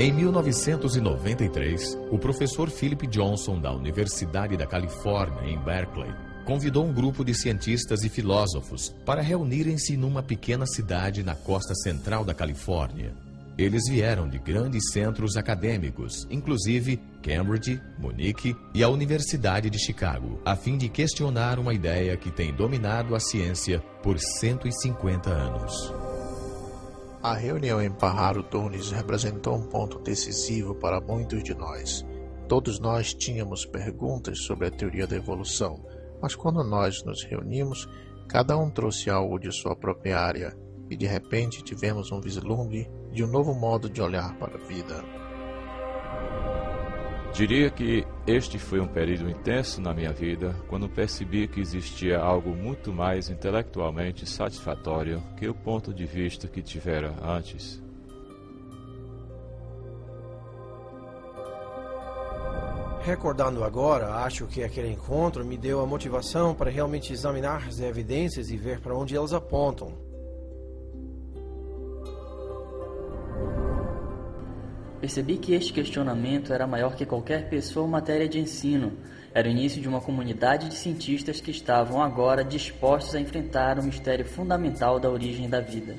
Em 1993, o professor Philip Johnson, da Universidade da Califórnia, em Berkeley, convidou um grupo de cientistas e filósofos para reunirem-se numa pequena cidade na costa central da Califórnia. Eles vieram de grandes centros acadêmicos, inclusive Cambridge, Munique e a Universidade de Chicago, a fim de questionar uma ideia que tem dominado a ciência por 150 anos. A reunião em Pajaro Dunes representou um ponto decisivo para muitos de nós. Todos nós tínhamos perguntas sobre a teoria da evolução, mas quando nós nos reunimos, cada um trouxe algo de sua própria área, e de repente tivemos um vislumbre de um novo modo de olhar para a vida. Diria que este foi um período intenso na minha vida, quando percebi que existia algo muito mais intelectualmente satisfatório que o ponto de vista que tivera antes. Recordando agora, acho que aquele encontro me deu a motivação para realmente examinar as evidências e ver para onde elas apontam. Percebi que este questionamento era maior que qualquer pessoa em matéria de ensino. Era o início de uma comunidade de cientistas que estavam agora dispostos a enfrentar o mistério fundamental da origem da vida.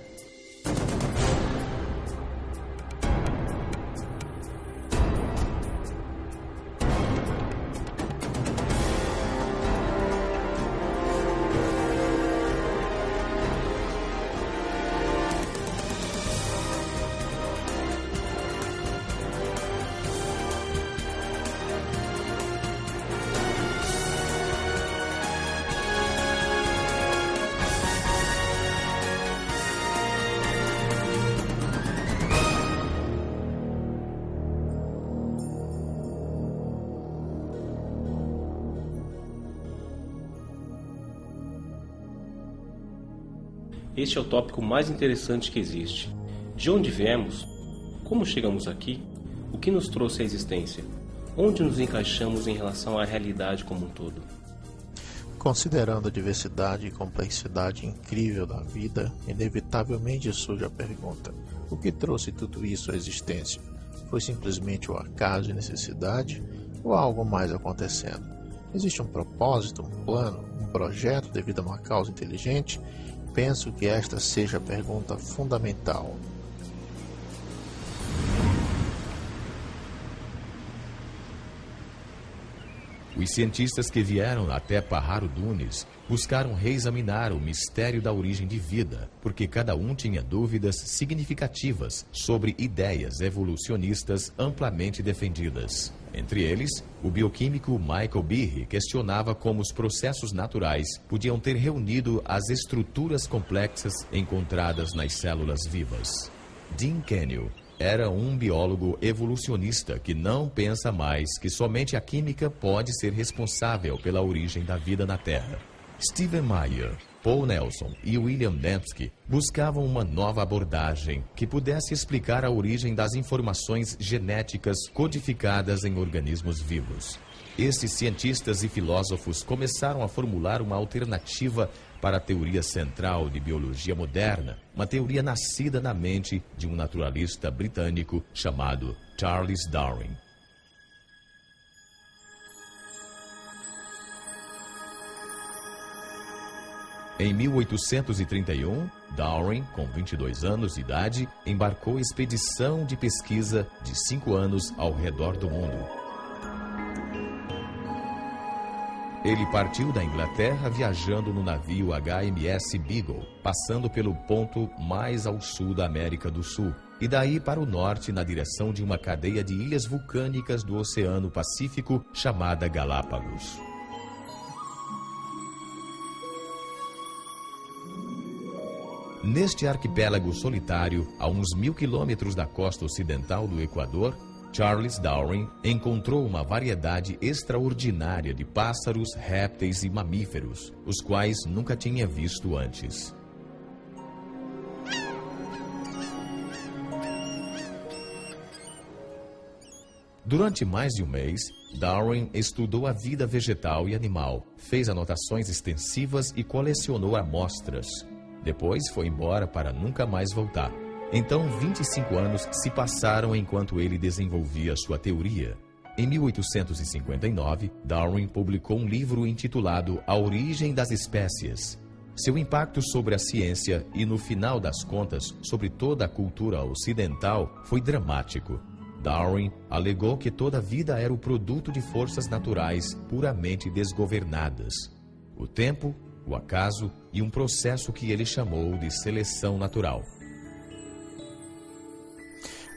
Este é o tópico mais interessante que existe. De onde viemos? Como chegamos aqui? O que nos trouxe à existência? Onde nos encaixamos em relação à realidade como um todo? Considerando a diversidade e complexidade incrível da vida, inevitavelmente surge a pergunta: o que trouxe tudo isso à existência? Foi simplesmente o acaso e necessidade, ou há algo mais acontecendo? Existe um propósito, um plano, um projeto devido a uma causa inteligente? Penso que esta seja a pergunta fundamental. Os cientistas que vieram até Pajaro Dunes buscaram reexaminar o mistério da origem de vida, porque cada um tinha dúvidas significativas sobre ideias evolucionistas amplamente defendidas. Entre eles, o bioquímico Michael Behe questionava como os processos naturais podiam ter reunido as estruturas complexas encontradas nas células vivas. Dean Kenyon era um biólogo evolucionista que não pensa mais que somente a química pode ser responsável pela origem da vida na Terra. Stephen Meyer, Paul Nelson e William Dembski buscavam uma nova abordagem que pudesse explicar a origem das informações genéticas codificadas em organismos vivos. Esses cientistas e filósofos começaram a formular uma alternativa para a teoria central de biologia moderna, uma teoria nascida na mente de um naturalista britânico chamado Charles Darwin. Em 1831, Darwin, com 22 anos de idade, embarcou expedição de pesquisa de 5 anos ao redor do mundo. Ele partiu da Inglaterra viajando no navio HMS Beagle, passando pelo ponto mais ao sul da América do Sul, e daí para o norte na direção de uma cadeia de ilhas vulcânicas do Oceano Pacífico chamada Galápagos. Neste arquipélago solitário, a uns 1000 quilômetros da costa ocidental do Equador, Charles Darwin encontrou uma variedade extraordinária de pássaros, répteis e mamíferos, os quais nunca tinha visto antes. Durante mais de um mês, Darwin estudou a vida vegetal e animal, fez anotações extensivas e colecionou amostras. Depois foi embora para nunca mais voltar. Então, 25 anos se passaram enquanto ele desenvolvia sua teoria. Em 1859, Darwin publicou um livro intitulado A Origem das Espécies. Seu impacto sobre a ciência e, no final das contas, sobre toda a cultura ocidental foi dramático. Darwin alegou que toda a vida era o produto de forças naturais puramente desgovernadas. O tempo, o acaso e um processo que ele chamou de seleção natural.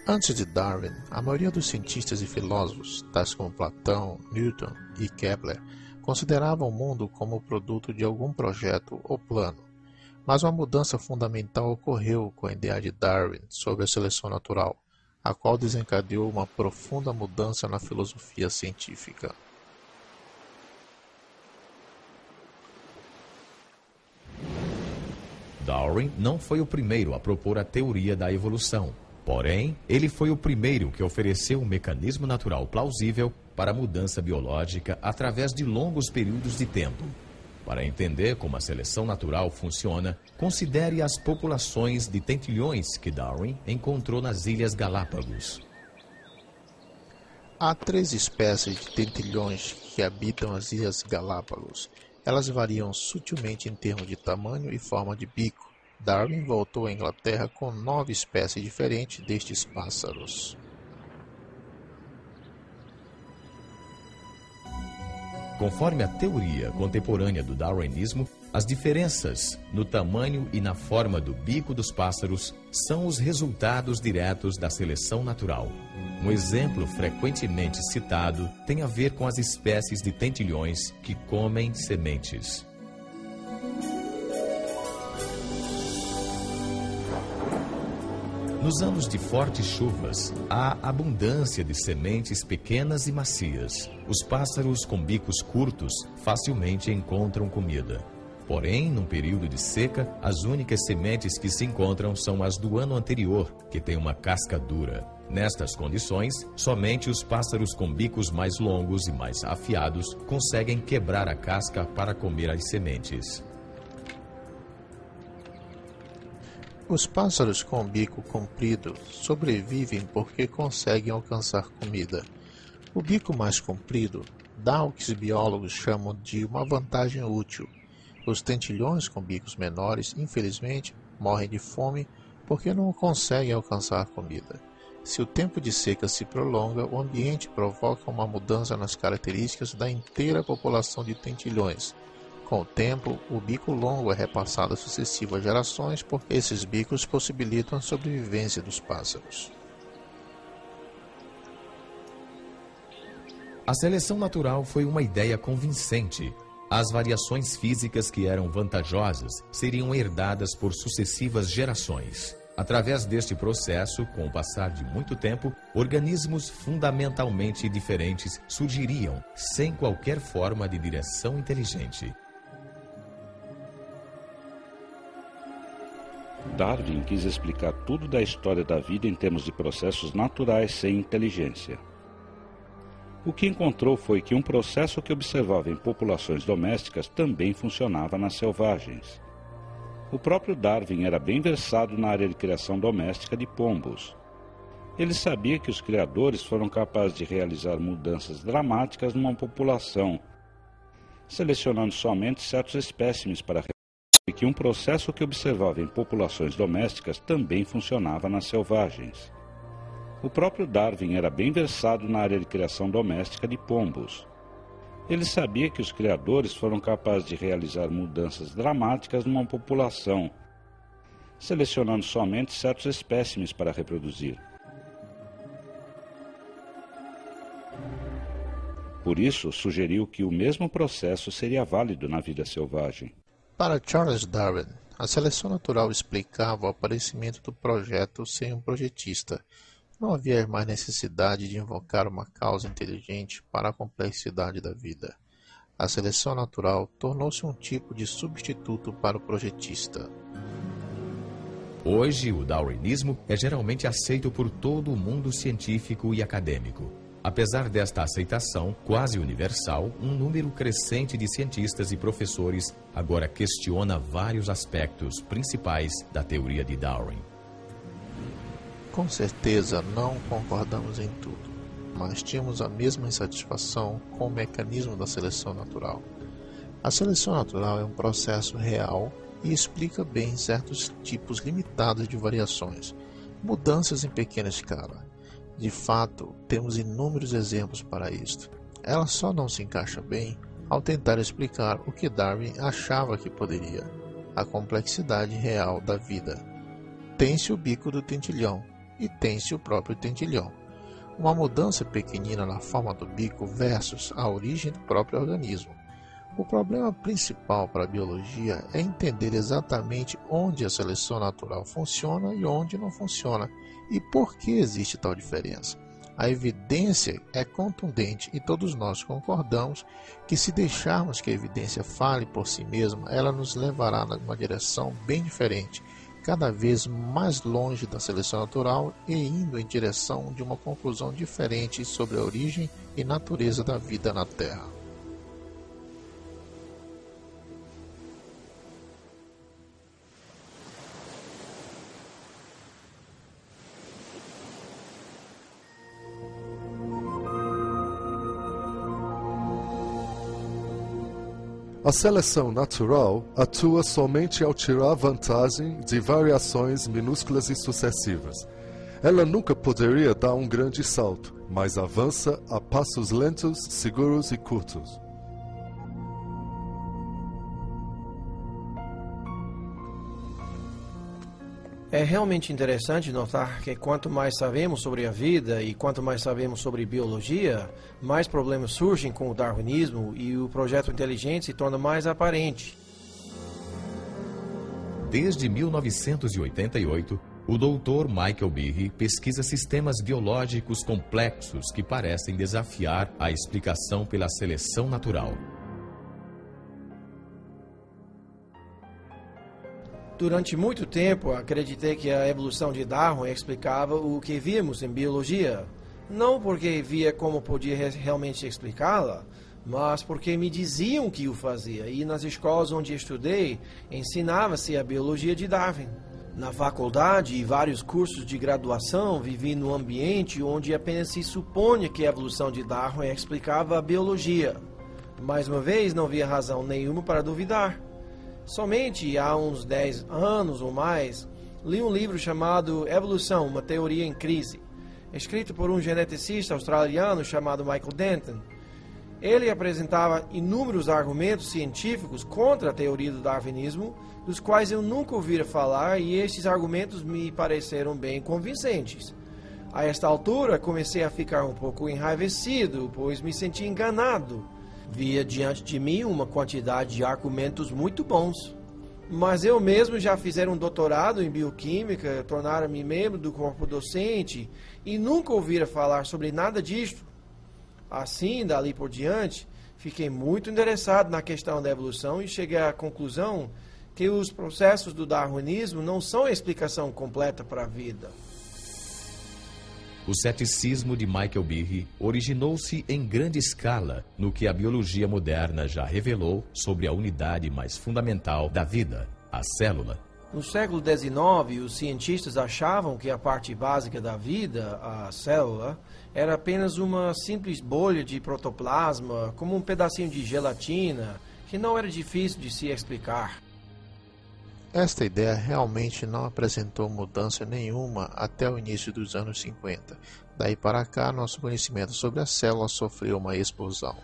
Antes de Darwin, a maioria dos cientistas e filósofos, tais como Platão, Newton e Kepler, consideravam o mundo como produto de algum projeto ou plano. Mas uma mudança fundamental ocorreu com a ideia de Darwin sobre a seleção natural, a qual desencadeou uma profunda mudança na filosofia científica. Darwin não foi o primeiro a propor a teoria da evolução. Porém, ele foi o primeiro que ofereceu um mecanismo natural plausível para a mudança biológica através de longos períodos de tempo. Para entender como a seleção natural funciona, considere as populações de tentilhões que Darwin encontrou nas Ilhas Galápagos. Há 3 espécies de tentilhões que habitam as Ilhas Galápagos. Elas variam sutilmente em termos de tamanho e forma de bico. Darwin voltou à Inglaterra com 9 espécies diferentes destes pássaros. Conforme a teoria contemporânea do darwinismo, as diferenças no tamanho e na forma do bico dos pássaros são os resultados diretos da seleção natural. Um exemplo frequentemente citado tem a ver com as espécies de tentilhões que comem sementes. Nos anos de fortes chuvas, há abundância de sementes pequenas e macias. Os pássaros com bicos curtos facilmente encontram comida. Porém, num período de seca, as únicas sementes que se encontram são as do ano anterior, que têm uma casca dura. Nestas condições, somente os pássaros com bicos mais longos e mais afiados conseguem quebrar a casca para comer as sementes. Os pássaros com o bico comprido sobrevivem porque conseguem alcançar comida. O bico mais comprido dá o que os biólogos chamam de uma vantagem útil. Os tentilhões com bicos menores, infelizmente, morrem de fome porque não conseguem alcançar comida. Se o tempo de seca se prolonga, o ambiente provoca uma mudança nas características da inteira população de tentilhões. Com o tempo, o bico longo é repassado a sucessivas gerações porque esses bicos possibilitam a sobrevivência dos pássaros. A seleção natural foi uma ideia convincente. As variações físicas que eram vantajosas seriam herdadas por sucessivas gerações. Através deste processo, com o passar de muito tempo, organismos fundamentalmente diferentes surgiriam sem qualquer forma de direção inteligente. Darwin quis explicar tudo da história da vida em termos de processos naturais sem inteligência. O que encontrou foi que um processo que observava em populações domésticas também funcionava nas selvagens. O próprio Darwin era bem versado na área de criação doméstica de pombos. Ele sabia que os criadores foram capazes de realizar mudanças dramáticas numa população, selecionando somente certos espécimes para e que um processo que observava em populações domésticas também funcionava nas selvagens. O próprio Darwin era bem versado na área de criação doméstica de pombos. Ele sabia que os criadores foram capazes de realizar mudanças dramáticas numa população, selecionando somente certos espécimes para reproduzir. Por isso, sugeriu que o mesmo processo seria válido na vida selvagem. Para Charles Darwin, a seleção natural explicava o aparecimento do projeto sem um projetista. Não havia mais necessidade de invocar uma causa inteligente para a complexidade da vida. A seleção natural tornou-se um tipo de substituto para o projetista. Hoje, o darwinismo é geralmente aceito por todo o mundo científico e acadêmico. Apesar desta aceitação quase universal, um número crescente de cientistas e professores agora questiona vários aspectos principais da teoria de Darwin. Com certeza não concordamos em tudo, mas tínhamos a mesma insatisfação com o mecanismo da seleção natural. A seleção natural é um processo real e explica bem certos tipos limitados de variações, mudanças em pequena escala. De fato, temos inúmeros exemplos para isto. Ela só não se encaixa bem ao tentar explicar o que Darwin achava que poderia, a complexidade real da vida. Tem-se o bico do tentilhão e tem-se o próprio tentilhão. Uma mudança pequenina na forma do bico versus a origem do próprio organismo. O problema principal para a biologia é entender exatamente onde a seleção natural funciona e onde não funciona, e por que existe tal diferença. A evidência é contundente e todos nós concordamos que se deixarmos que a evidência fale por si mesma, ela nos levará numa direção bem diferente, cada vez mais longe da seleção natural e indo em direção de uma conclusão diferente sobre a origem e natureza da vida na Terra. A seleção natural atua somente ao tirar vantagem de variações minúsculas e sucessivas. Ela nunca poderia dar um grande salto, mas avança a passos lentos, seguros e curtos. É realmente interessante notar que quanto mais sabemos sobre a vida e quanto mais sabemos sobre biologia, mais problemas surgem com o darwinismo e o projeto inteligente se torna mais aparente. Desde 1988, o Dr. Michael Behe pesquisa sistemas biológicos complexos que parecem desafiar a explicação pela seleção natural. Durante muito tempo, acreditei que a evolução de Darwin explicava o que víamos em biologia. Não porque via como podia realmente explicá-la, mas porque me diziam que o fazia. E nas escolas onde estudei, ensinava-se a biologia de Darwin. Na faculdade e vários cursos de graduação, vivi num ambiente onde apenas se supunha que a evolução de Darwin explicava a biologia. Mais uma vez, não havia razão nenhuma para duvidar. Somente há uns 10 anos ou mais, li um livro chamado Evolução, uma teoria em crise, escrito por um geneticista australiano chamado Michael Denton. Ele apresentava inúmeros argumentos científicos contra a teoria do darwinismo, dos quais eu nunca ouvira falar, e estes argumentos me pareceram bem convincentes. A esta altura, comecei a ficar um pouco enraivecido, pois me senti enganado. Via diante de mim uma quantidade de argumentos muito bons. Mas eu mesmo já fizer um doutorado em bioquímica, tornara-me membro do corpo docente e nunca ouvira falar sobre nada disto. Assim, dali por diante, fiquei muito interessado na questão da evolução e cheguei à conclusão que os processos do darwinismo não são a explicação completa para a vida. O ceticismo de Michael Behe originou-se em grande escala no que a biologia moderna já revelou sobre a unidade mais fundamental da vida, a célula. No século XIX, os cientistas achavam que a parte básica da vida, a célula, era apenas uma simples bolha de protoplasma, como um pedacinho de gelatina, que não era difícil de se explicar. Esta ideia realmente não apresentou mudança nenhuma até o início dos anos 50. Daí para cá, nosso conhecimento sobre a célula sofreu uma explosão.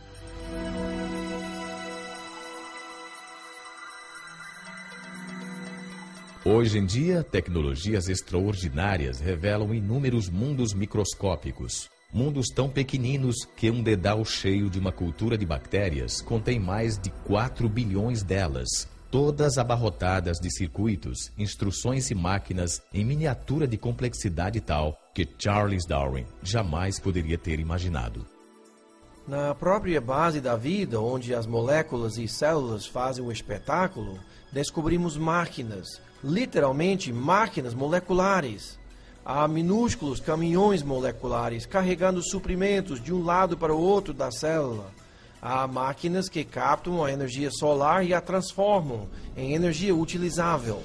Hoje em dia, tecnologias extraordinárias revelam inúmeros mundos microscópicos. Mundos tão pequeninos que um dedal cheio de uma cultura de bactérias contém mais de 4 bilhões delas, todas abarrotadas de circuitos, instruções e máquinas em miniatura de complexidade tal que Charles Darwin jamais poderia ter imaginado. Na própria base da vida, onde as moléculas e células fazem um espetáculo, descobrimos máquinas, literalmente máquinas moleculares. Há minúsculos caminhões moleculares carregando suprimentos de um lado para o outro da célula. Há máquinas que captam a energia solar e a transformam em energia utilizável.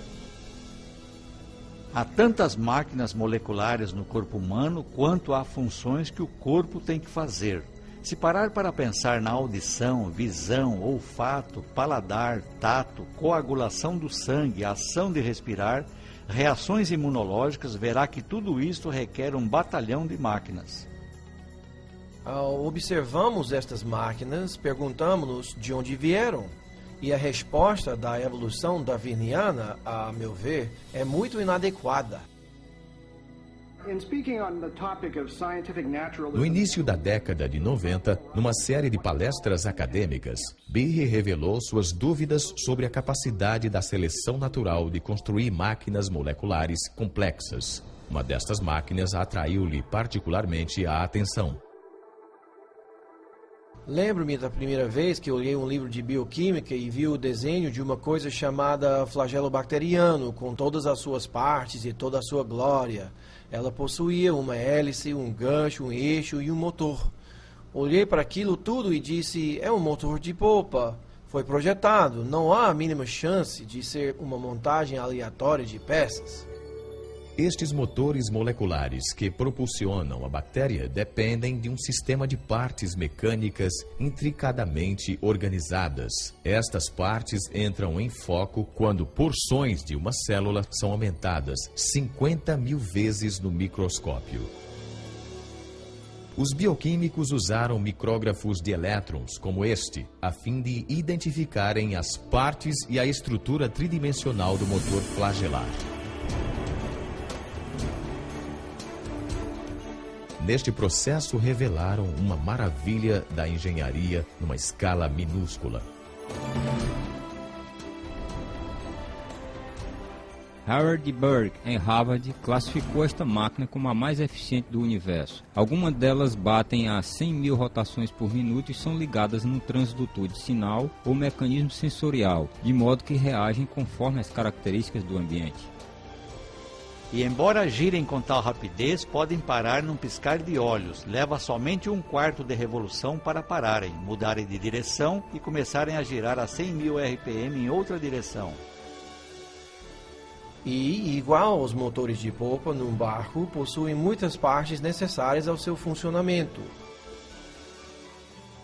Há tantas máquinas moleculares no corpo humano quanto há funções que o corpo tem que fazer. Se parar para pensar na audição, visão, olfato, paladar, tato, coagulação do sangue, ação de respirar, reações imunológicas, verá que tudo isto requer um batalhão de máquinas. Ao observarmos estas máquinas, perguntamos-nos de onde vieram. E a resposta da evolução darwiniana, a meu ver, é muito inadequada. No início da década de 90, numa série de palestras acadêmicas, Behe revelou suas dúvidas sobre a capacidade da seleção natural de construir máquinas moleculares complexas. Uma destas máquinas atraiu-lhe particularmente a atenção. Lembro-me da primeira vez que olhei um livro de bioquímica e vi o desenho de uma coisa chamada flagelo bacteriano, com todas as suas partes e toda a sua glória. Ela possuía uma hélice, um gancho, um eixo e um motor. Olhei para aquilo tudo e disse, é um motor de polpa. Foi projetado, não há a mínima chance de ser uma montagem aleatória de peças. Estes motores moleculares que propulsionam a bactéria dependem de um sistema de partes mecânicas intricadamente organizadas. Estas partes entram em foco quando porções de uma célula são aumentadas 50.000 vezes no microscópio. Os bioquímicos usaram micrógrafos de elétrons como este, a fim de identificarem as partes e a estrutura tridimensional do motor flagelar. Neste processo, revelaram uma maravilha da engenharia numa escala minúscula. Howard Berg, em Harvard, classificou esta máquina como a mais eficiente do universo. Algumas delas batem a 100.000 rotações por minuto e são ligadas num transdutor de sinal ou mecanismo sensorial, de modo que reagem conforme as características do ambiente. E embora girem com tal rapidez, podem parar num piscar de olhos. Leva somente 1/4 de revolução para pararem, mudarem de direção e começarem a girar a 100.000 RPM em outra direção. E, igual aos motores de polpa num barco, possuem muitas partes necessárias ao seu funcionamento.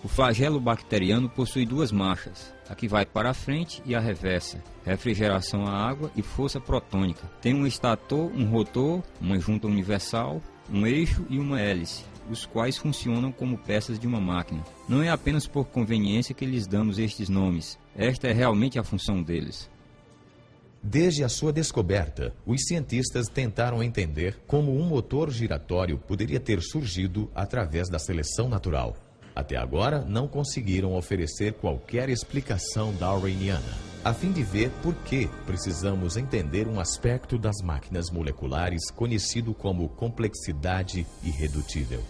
O flagelo bacteriano possui duas marchas, a que vai para a frente e a reversa, refrigeração à água e força protônica. Tem um estator, um rotor, uma junta universal, um eixo e uma hélice, os quais funcionam como peças de uma máquina. Não é apenas por conveniência que lhes damos estes nomes, esta é realmente a função deles. Desde a sua descoberta, os cientistas tentaram entender como um motor giratório poderia ter surgido através da seleção natural. Até agora, não conseguiram oferecer qualquer explicação darwiniana. A fim de ver por que precisamos entender um aspecto das máquinas moleculares conhecido como complexidade irredutível.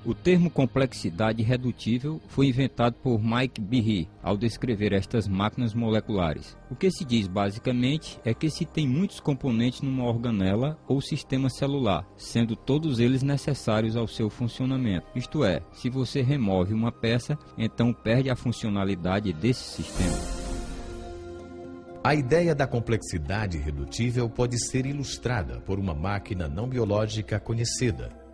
O termo complexidade irredutível foi inventado por Mike Behe ao descrever estas máquinas moleculares. O que se diz basicamente é que se tem muitos componentes numa organela ou sistema celular, sendo todos eles necessários ao seu funcionamento. Isto é, se você remove uma peça, então perde a funcionalidade desse sistema. A ideia da complexidade irredutível pode ser ilustrada por uma máquina não biológica conhecida.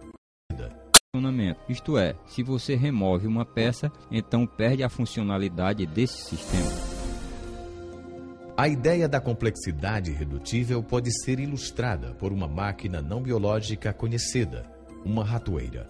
Isto é, se você remove uma peça, então perde a funcionalidade desse sistema. A ideia da complexidade irredutível pode ser ilustrada por uma máquina não biológica conhecida, uma ratoeira.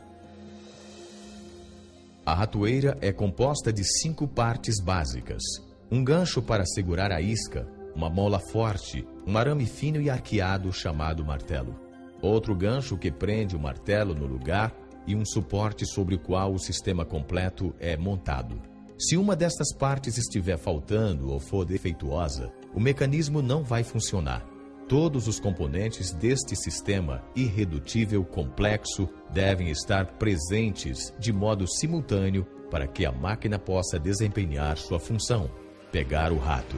A ratoeira é composta de 5 partes básicas: um gancho para segurar a isca, uma mola forte, um arame fino e arqueado chamado martelo, outro gancho que prende o martelo no lugar e um suporte sobre o qual o sistema completo é montado. Se uma destas partes estiver faltando ou for defeituosa, o mecanismo não vai funcionar. Todos os componentes deste sistema irredutível complexo devem estar presentes de modo simultâneo para que a máquina possa desempenhar sua função, pegar o rato.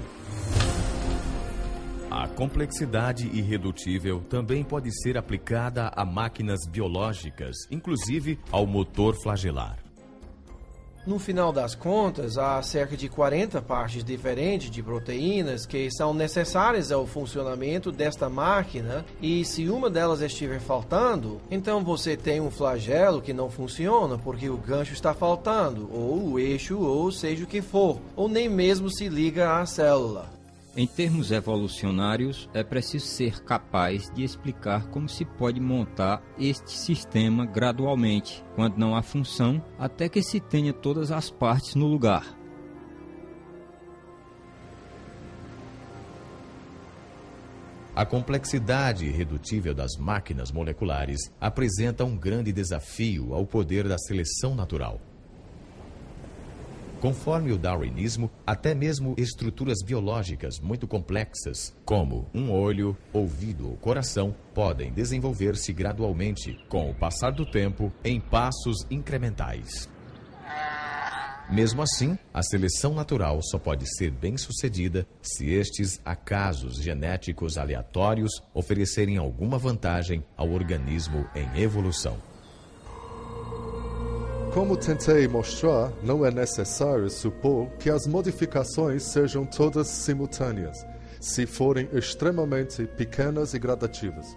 A complexidade irredutível também pode ser aplicada a máquinas biológicas, inclusive ao motor flagelar. No final das contas, há cerca de 40 partes diferentes de proteínas que são necessárias ao funcionamento desta máquina, e se uma delas estiver faltando, então você tem um flagelo que não funciona porque o gancho está faltando, ou o eixo, ou seja o que for, ou nem mesmo se liga à célula. Em termos evolucionários, é preciso ser capaz de explicar como se pode montar este sistema gradualmente, quando não há função, até que se tenha todas as partes no lugar. A complexidade irredutível das máquinas moleculares apresenta um grande desafio ao poder da seleção natural. Conforme o darwinismo, até mesmo estruturas biológicas muito complexas, como um olho, ouvido ou coração, podem desenvolver-se gradualmente, com o passar do tempo, em passos incrementais. Mesmo assim, a seleção natural só pode ser bem-sucedida se estes acasos genéticos aleatórios oferecerem alguma vantagem ao organismo em evolução. Como tentei mostrar, não é necessário supor que as modificações sejam todas simultâneas, se forem extremamente pequenas e gradativas.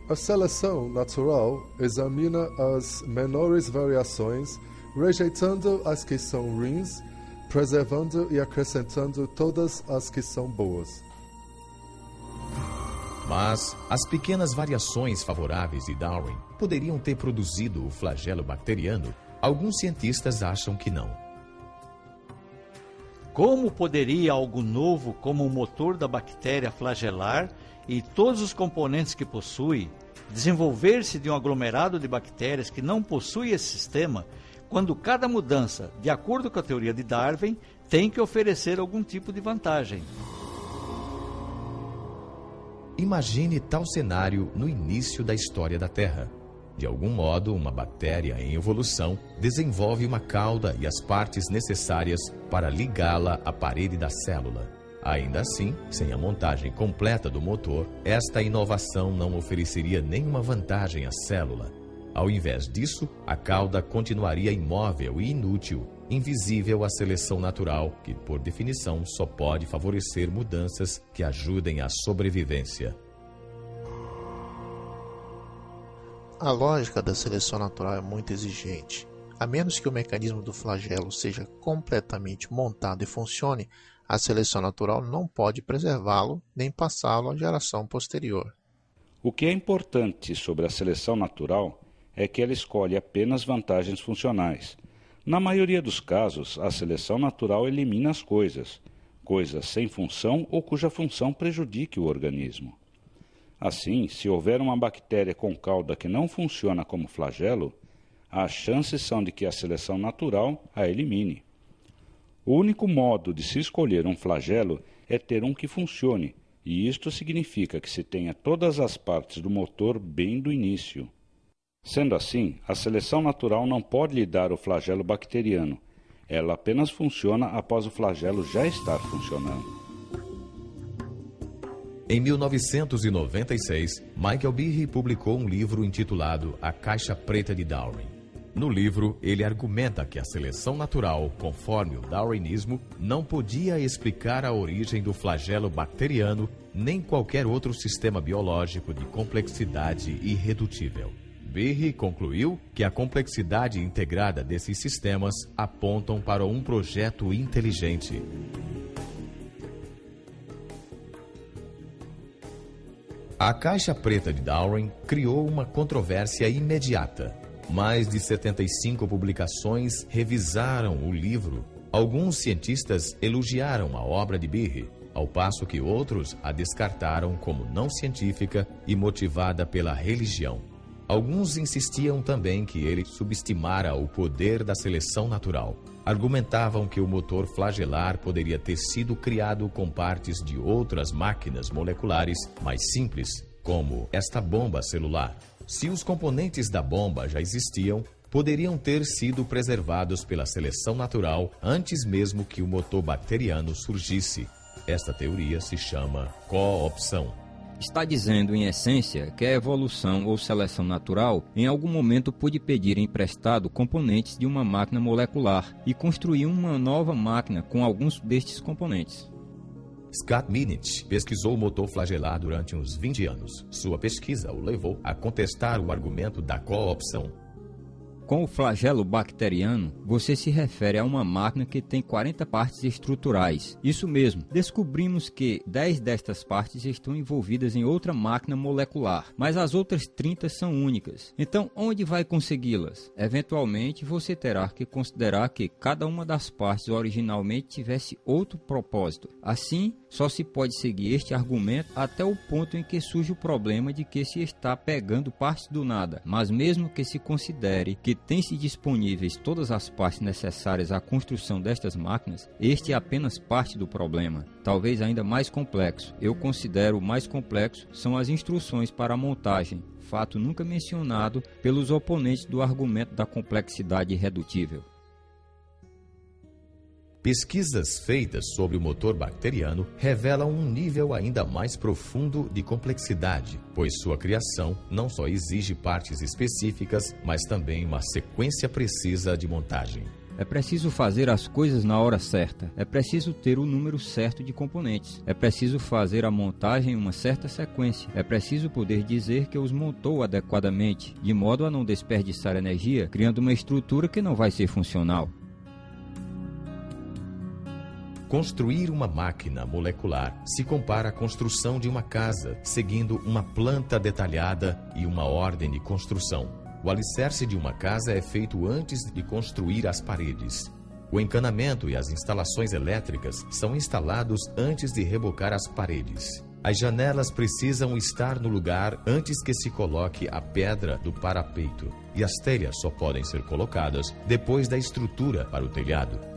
A seleção natural examina as menores variações, rejeitando as que são ruins, preservando e acrescentando todas as que são boas. Mas as pequenas variações favoráveis de Darwin poderiam ter produzido o flagelo bacteriano? Alguns cientistas acham que não. Como poderia algo novo como o motor da bactéria flagelar e todos os componentes que possui desenvolver-se de um aglomerado de bactérias que não possui esse sistema, quando cada mudança, de acordo com a teoria de Darwin, tem que oferecer algum tipo de vantagem? Imagine tal cenário no início da história da Terra. De algum modo, uma bactéria em evolução desenvolve uma cauda e as partes necessárias para ligá-la à parede da célula. Ainda assim, sem a montagem completa do motor, esta inovação não ofereceria nenhuma vantagem à célula. Ao invés disso, a cauda continuaria imóvel e inútil, invisível à seleção natural, que, por definição, só pode favorecer mudanças que ajudem à sobrevivência. A lógica da seleção natural é muito exigente. A menos que o mecanismo do flagelo seja completamente montado e funcione, a seleção natural não pode preservá-lo nem passá-lo à geração posterior. O que é importante sobre a seleção natural é que ela escolhe apenas vantagens funcionais. Na maioria dos casos, a seleção natural elimina as coisas sem função ou cuja função prejudique o organismo. Assim, se houver uma bactéria com cauda que não funciona como flagelo, as chances são de que a seleção natural a elimine. O único modo de se escolher um flagelo é ter um que funcione, e isto significa que se tenha todas as partes do motor bem do início. Sendo assim, a seleção natural não pode lhe dar o flagelo bacteriano. Ela apenas funciona após o flagelo já estar funcionando. Em 1996, Michael Behe publicou um livro intitulado A Caixa Preta de Darwin. No livro, ele argumenta que a seleção natural, conforme o darwinismo, não podia explicar a origem do flagelo bacteriano nem qualquer outro sistema biológico de complexidade irredutível. Behe concluiu que a complexidade integrada desses sistemas apontam para um projeto inteligente. A Caixa Preta de Darwin criou uma controvérsia imediata. Mais de 75 publicações revisaram o livro. Alguns cientistas elogiaram a obra de Behe, ao passo que outros a descartaram como não científica e motivada pela religião. Alguns insistiam também que ele subestimara o poder da seleção natural. Argumentavam que o motor flagelar poderia ter sido criado com partes de outras máquinas moleculares mais simples, como esta bomba celular. Se os componentes da bomba já existiam, poderiam ter sido preservados pela seleção natural antes mesmo que o motor bacteriano surgisse. Esta teoria se chama coopção. Está dizendo, em essência, que a evolução ou seleção natural em algum momento pôde pedir emprestado componentes de uma máquina molecular e construir uma nova máquina com alguns destes componentes. Scott Minich pesquisou o motor flagelar durante uns 20 anos. Sua pesquisa o levou a contestar o argumento da coopção. Com o flagelo bacteriano, você se refere a uma máquina que tem 40 partes estruturais. Isso mesmo, descobrimos que 10 destas partes estão envolvidas em outra máquina molecular, mas as outras 30 são únicas. Então, onde vai consegui-las? Eventualmente, você terá que considerar que cada uma das partes originalmente tivesse outro propósito. Assim, só se pode seguir este argumento até o ponto em que surge o problema de que se está pegando partes do nada. Mas mesmo que se considere que tem-se disponíveis todas as partes necessárias à construção destas máquinas, este é apenas parte do problema, talvez ainda mais complexo. Eu considero o mais complexo são as instruções para a montagem, fato nunca mencionado pelos oponentes do argumento da complexidade irredutível. Pesquisas feitas sobre o motor bacteriano revelam um nível ainda mais profundo de complexidade, pois sua criação não só exige partes específicas, mas também uma sequência precisa de montagem. É preciso fazer as coisas na hora certa. É preciso ter o número certo de componentes. É preciso fazer a montagem em uma certa sequência. É preciso poder dizer que os montou adequadamente, de modo a não desperdiçar energia, criando uma estrutura que não vai ser funcional. Construir uma máquina molecular se compara à construção de uma casa, seguindo uma planta detalhada e uma ordem de construção. O alicerce de uma casa é feito antes de construir as paredes. O encanamento e as instalações elétricas são instalados antes de rebocar as paredes. As janelas precisam estar no lugar antes que se coloque a pedra do parapeito, e as telhas só podem ser colocadas depois da estrutura para o telhado.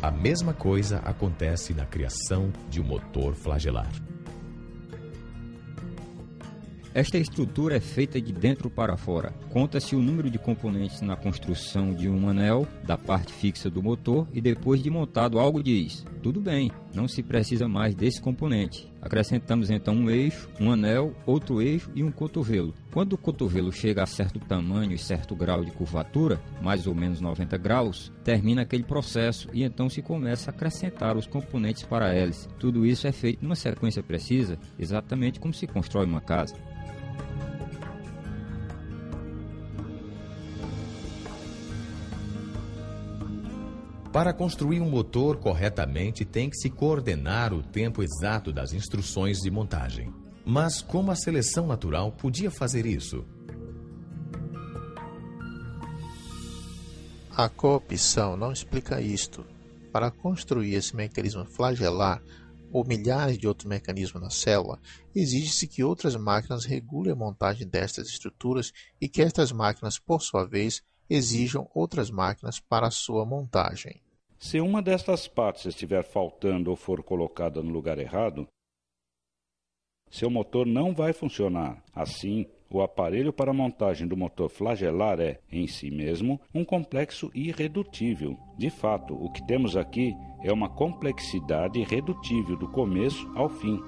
A mesma coisa acontece na criação de um motor flagelar. Esta estrutura é feita de dentro para fora. Conta-se o número de componentes na construção de um anel, da parte fixa do motor, e depois de montado algo diz: tudo bem, não se precisa mais desse componente. Acrescentamos então um eixo, um anel, outro eixo e um cotovelo. Quando o cotovelo chega a certo tamanho e certo grau de curvatura, mais ou menos 90 graus, termina aquele processo e então se começa a acrescentar os componentes para a hélice. Tudo isso é feito numa sequência precisa, exatamente como se constrói uma casa. Para construir um motor corretamente, tem que se coordenar o tempo exato das instruções de montagem. Mas como a seleção natural podia fazer isso? A coopção não explica isto. Para construir esse mecanismo flagelar, ou milhares de outros mecanismos na célula, exige-se que outras máquinas regulem a montagem destas estruturas e que estas máquinas, por sua vez, exijam outras máquinas para a sua montagem. Se uma destas partes estiver faltando ou for colocada no lugar errado, seu motor não vai funcionar. Assim, o aparelho para a montagem do motor flagelar é, em si mesmo, um complexo irredutível. De fato, o que temos aqui é uma complexidade irredutível do começo ao fim.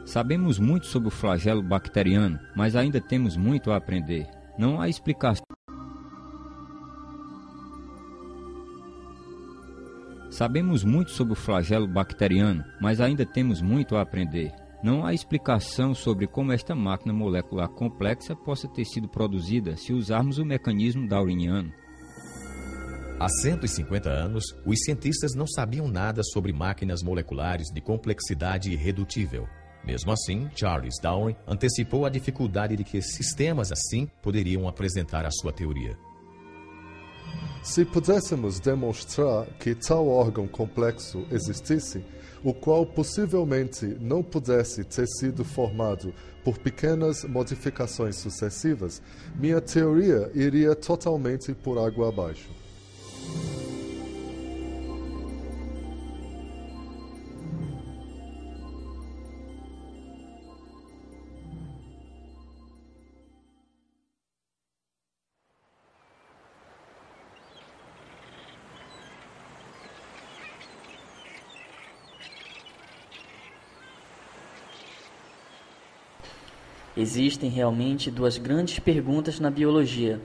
Sabemos muito sobre o flagelo bacteriano, mas ainda temos muito a aprender. Não há explicação. Sabemos muito sobre o flagelo bacteriano, mas ainda temos muito a aprender. Não há explicação sobre como esta máquina molecular complexa possa ter sido produzida se usarmos o mecanismo darwiniano. Há 150 anos, os cientistas não sabiam nada sobre máquinas moleculares de complexidade irredutível. Mesmo assim, Charles Darwin antecipou a dificuldade de que sistemas assim poderiam apresentar a sua teoria. Se pudéssemos demonstrar que tal órgão complexo existisse, o qual possivelmente não pudesse ter sido formado por pequenas modificações sucessivas, minha teoria iria totalmente por água abaixo. Existem realmente duas grandes perguntas na biologia.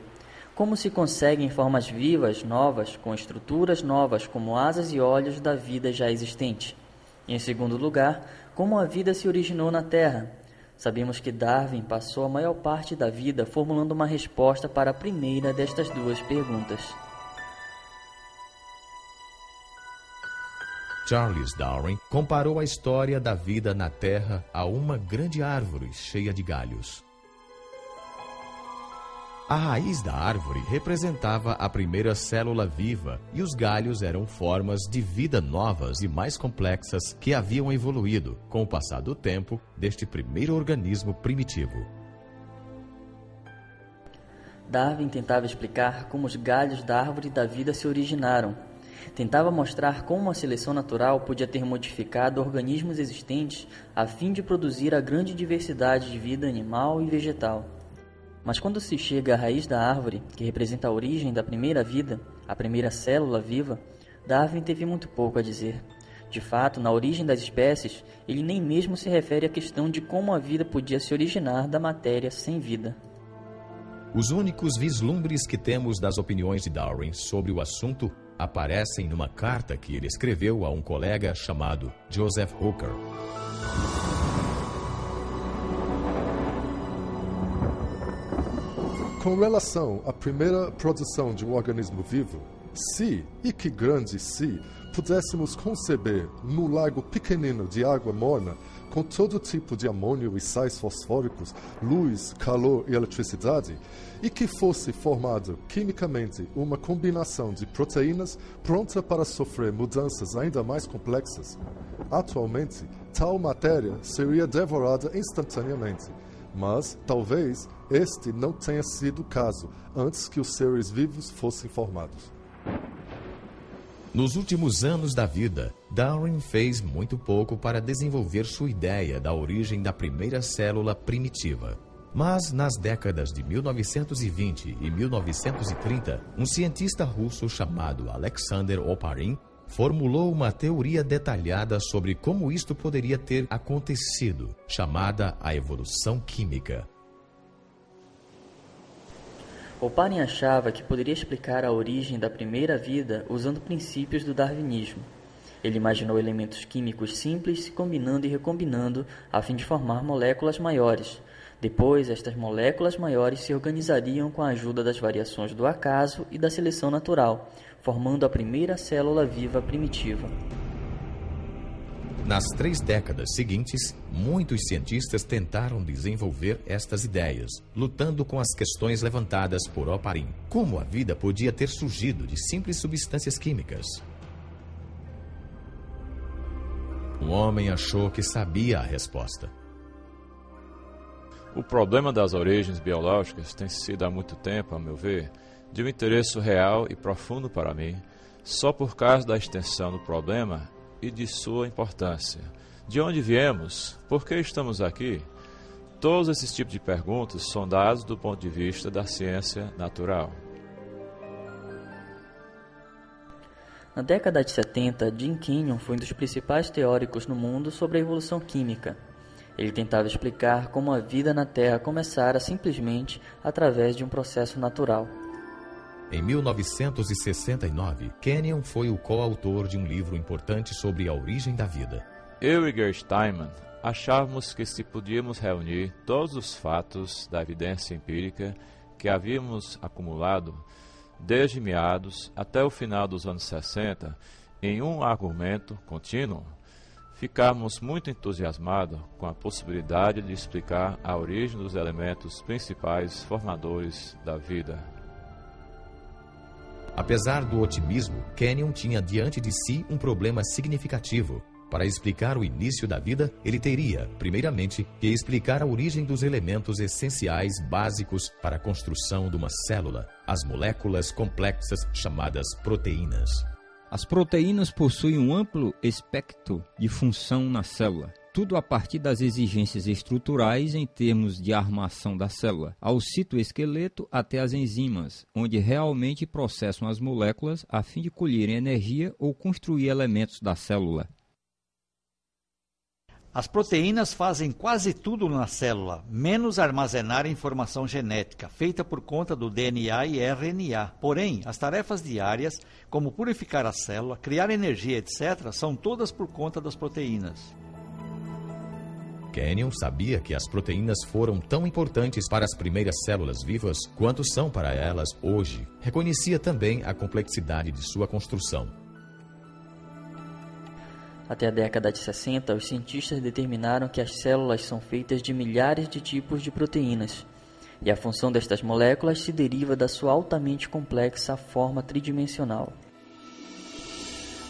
Como se conseguem formas vivas novas, com estruturas novas como asas e olhos da vida já existente? E, em segundo lugar, como a vida se originou na Terra? Sabemos que Darwin passou a maior parte da vida formulando uma resposta para a primeira destas duas perguntas. Charles Darwin comparou a história da vida na Terra a uma grande árvore cheia de galhos. A raiz da árvore representava a primeira célula viva e os galhos eram formas de vida novas e mais complexas que haviam evoluído com o passar do tempo deste primeiro organismo primitivo. Darwin tentava explicar como os galhos da árvore da vida se originaram. Tentava mostrar como a seleção natural podia ter modificado organismos existentes a fim de produzir a grande diversidade de vida animal e vegetal. Mas quando se chega à raiz da árvore, que representa a origem da primeira vida, a primeira célula viva, Darwin teve muito pouco a dizer. De fato, na origem das espécies, ele nem mesmo se refere à questão de como a vida podia se originar da matéria sem vida. Os únicos vislumbres que temos das opiniões de Darwin sobre o assunto aparecem numa carta que ele escreveu a um colega chamado Joseph Hooker. Com relação à primeira produção de um organismo vivo, se, e que grande se, pudéssemos conceber num lago pequenino de água morna, com todo tipo de amônio e sais fosfóricos, luz, calor e eletricidade, e que fosse formado quimicamente uma combinação de proteínas pronta para sofrer mudanças ainda mais complexas, atualmente tal matéria seria devorada instantaneamente. Mas, talvez, este não tenha sido o caso antes que os seres vivos fossem formados. Nos últimos anos da vida, Darwin fez muito pouco para desenvolver sua ideia da origem da primeira célula primitiva. Mas, nas décadas de 1920 e 1930, um cientista russo chamado Alexander Oparin formulou uma teoria detalhada sobre como isto poderia ter acontecido, chamada a evolução química. Oparin achava que poderia explicar a origem da primeira vida usando princípios do darwinismo. Ele imaginou elementos químicos simples se combinando e recombinando a fim de formar moléculas maiores. Depois, estas moléculas maiores se organizariam com a ajuda das variações do acaso e da seleção natural, formando a primeira célula viva primitiva. Nas 3 décadas seguintes, muitos cientistas tentaram desenvolver estas ideias, lutando com as questões levantadas por Oparin. Como a vida podia ter surgido de simples substâncias químicas? Um homem achou que sabia a resposta. O problema das origens biológicas tem sido há muito tempo, a meu ver, de um interesse real e profundo para mim, só por causa da extensão do problema e de sua importância. De onde viemos? Por que estamos aqui? Todos esses tipos de perguntas são dados do ponto de vista da ciência natural. Na década de 70, Jim Kenyon foi um dos principais teóricos no mundo sobre a evolução química. Ele tentava explicar como a vida na Terra começara simplesmente através de um processo natural. Em 1969, Kenyon foi o coautor de um livro importante sobre a origem da vida. Eu e Gerd Steinman achávamos que se podíamos reunir todos os fatos da evidência empírica que havíamos acumulado desde meados até o final dos anos 60 em um argumento contínuo, ficamos muito entusiasmados com a possibilidade de explicar a origem dos elementos principais formadores da vida. Apesar do otimismo, Kenyon tinha diante de si um problema significativo. Para explicar o início da vida, ele teria, primeiramente, que explicar a origem dos elementos essenciais básicos para a construção de uma célula, as moléculas complexas chamadas proteínas. As proteínas possuem um amplo espectro de função na célula, tudo a partir das exigências estruturais em termos de armação da célula, ao citoesqueleto até as enzimas, onde realmente processam as moléculas a fim de colherem energia ou construir elementos da célula. As proteínas fazem quase tudo na célula, menos armazenar informação genética, feita por conta do DNA e RNA. Porém, as tarefas diárias, como purificar a célula, criar energia, etc., são todas por conta das proteínas. Kenyon sabia que as proteínas foram tão importantes para as primeiras células vivas quanto são para elas hoje. Reconhecia também a complexidade de sua construção. Até a década de 60, os cientistas determinaram que as células são feitas de milhares de tipos de proteínas, e a função destas moléculas se deriva da sua altamente complexa forma tridimensional.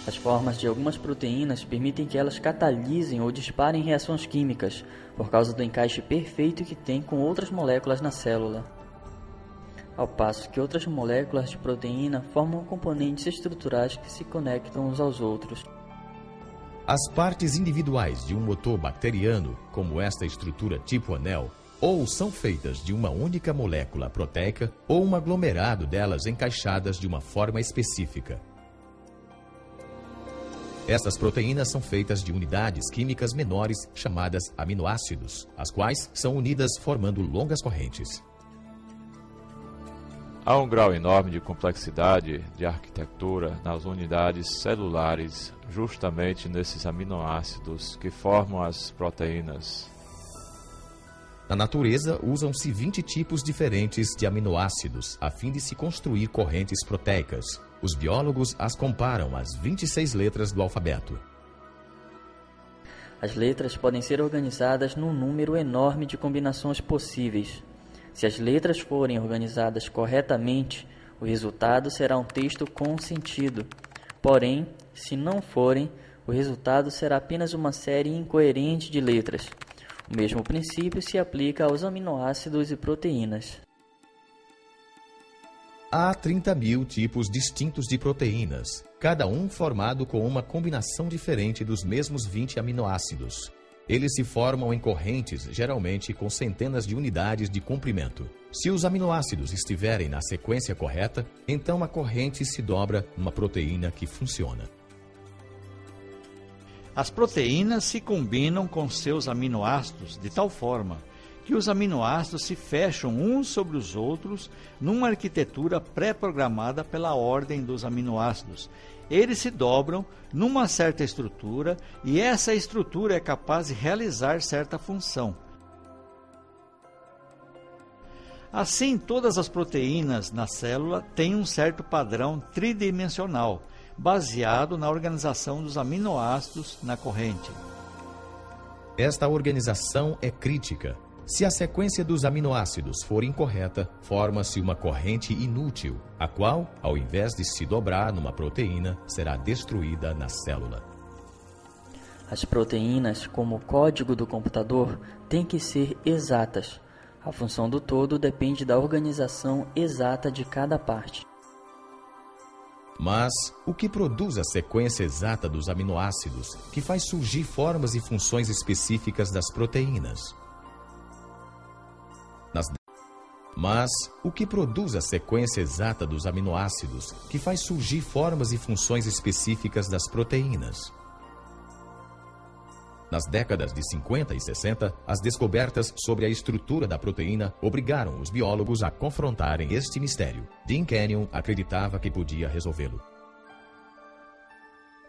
As formas de algumas proteínas permitem que elas catalisem ou disparem reações químicas, por causa do encaixe perfeito que tem com outras moléculas na célula. Ao passo que outras moléculas de proteína formam componentes estruturais que se conectam uns aos outros. As partes individuais de um motor bacteriano, como esta estrutura tipo anel, ou são feitas de uma única molécula proteica ou um aglomerado delas encaixadas de uma forma específica. Essas proteínas são feitas de unidades químicas menores chamadas aminoácidos, as quais são unidas formando longas correntes. Há um grau enorme de complexidade de arquitetura nas unidades celulares, justamente nesses aminoácidos que formam as proteínas. Na natureza, usam-se 20 tipos diferentes de aminoácidos a fim de se construir correntes proteicas. Os biólogos as comparam às 26 letras do alfabeto. As letras podem ser organizadas num número enorme de combinações possíveis. Se as letras forem organizadas corretamente, o resultado será um texto com sentido. Porém, se não forem, o resultado será apenas uma série incoerente de letras. O mesmo princípio se aplica aos aminoácidos e proteínas. Há 30.000 tipos distintos de proteínas, cada um formado com uma combinação diferente dos mesmos 20 aminoácidos. Eles se formam em correntes, geralmente com centenas de unidades de comprimento. Se os aminoácidos estiverem na sequência correta, então a corrente se dobra numa proteína que funciona. As proteínas se combinam com seus aminoácidos de tal forma que os aminoácidos se fecham uns sobre os outros numa arquitetura pré-programada pela ordem dos aminoácidos. Eles se dobram numa certa estrutura e essa estrutura é capaz de realizar certa função. Assim, todas as proteínas na célula têm um certo padrão tridimensional, baseado na organização dos aminoácidos na corrente. Esta organização é crítica. Se a sequência dos aminoácidos for incorreta, forma-se uma corrente inútil, a qual, ao invés de se dobrar numa proteína, será destruída na célula. As proteínas, como o código do computador, têm que ser exatas. A função do todo depende da organização exata de cada parte. Mas o que produz a sequência exata dos aminoácidos, que faz surgir formas e funções específicas das proteínas? Mas o que produz a sequência exata dos aminoácidos, que faz surgir formas e funções específicas das proteínas? Nas décadas de 50 e 60, as descobertas sobre a estrutura da proteína obrigaram os biólogos a confrontarem este mistério. Dean Kenyon acreditava que podia resolvê-lo.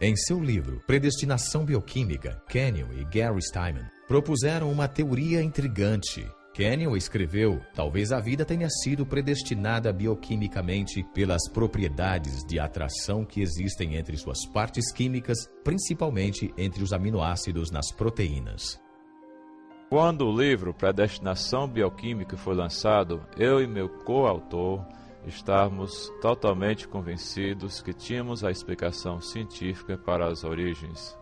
Em seu livro Predestinação Bioquímica, Kenyon e Gary Steinman propuseram uma teoria intrigante. Kenyon escreveu: talvez a vida tenha sido predestinada bioquimicamente pelas propriedades de atração que existem entre suas partes químicas, principalmente entre os aminoácidos nas proteínas. Quando o livro Predestinação Bioquímica foi lançado, eu e meu coautor estávamos totalmente convencidos que tínhamos a explicação científica para as origens.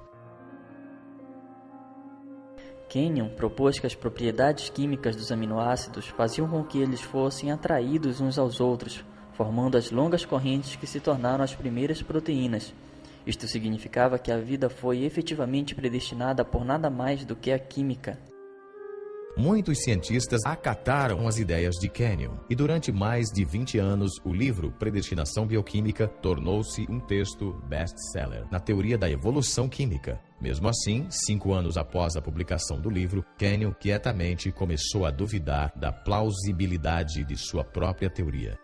Kenyon propôs que as propriedades químicas dos aminoácidos faziam com que eles fossem atraídos uns aos outros, formando as longas correntes que se tornaram as primeiras proteínas. Isto significava que a vida foi efetivamente predestinada por nada mais do que a química. Muitos cientistas acataram as ideias de Kenyon, e durante mais de 20 anos, o livro Predestinação Bioquímica tornou-se um texto best-seller na teoria da evolução química. Mesmo assim, 5 anos após a publicação do livro, Kenyon quietamente começou a duvidar da plausibilidade de sua própria teoria.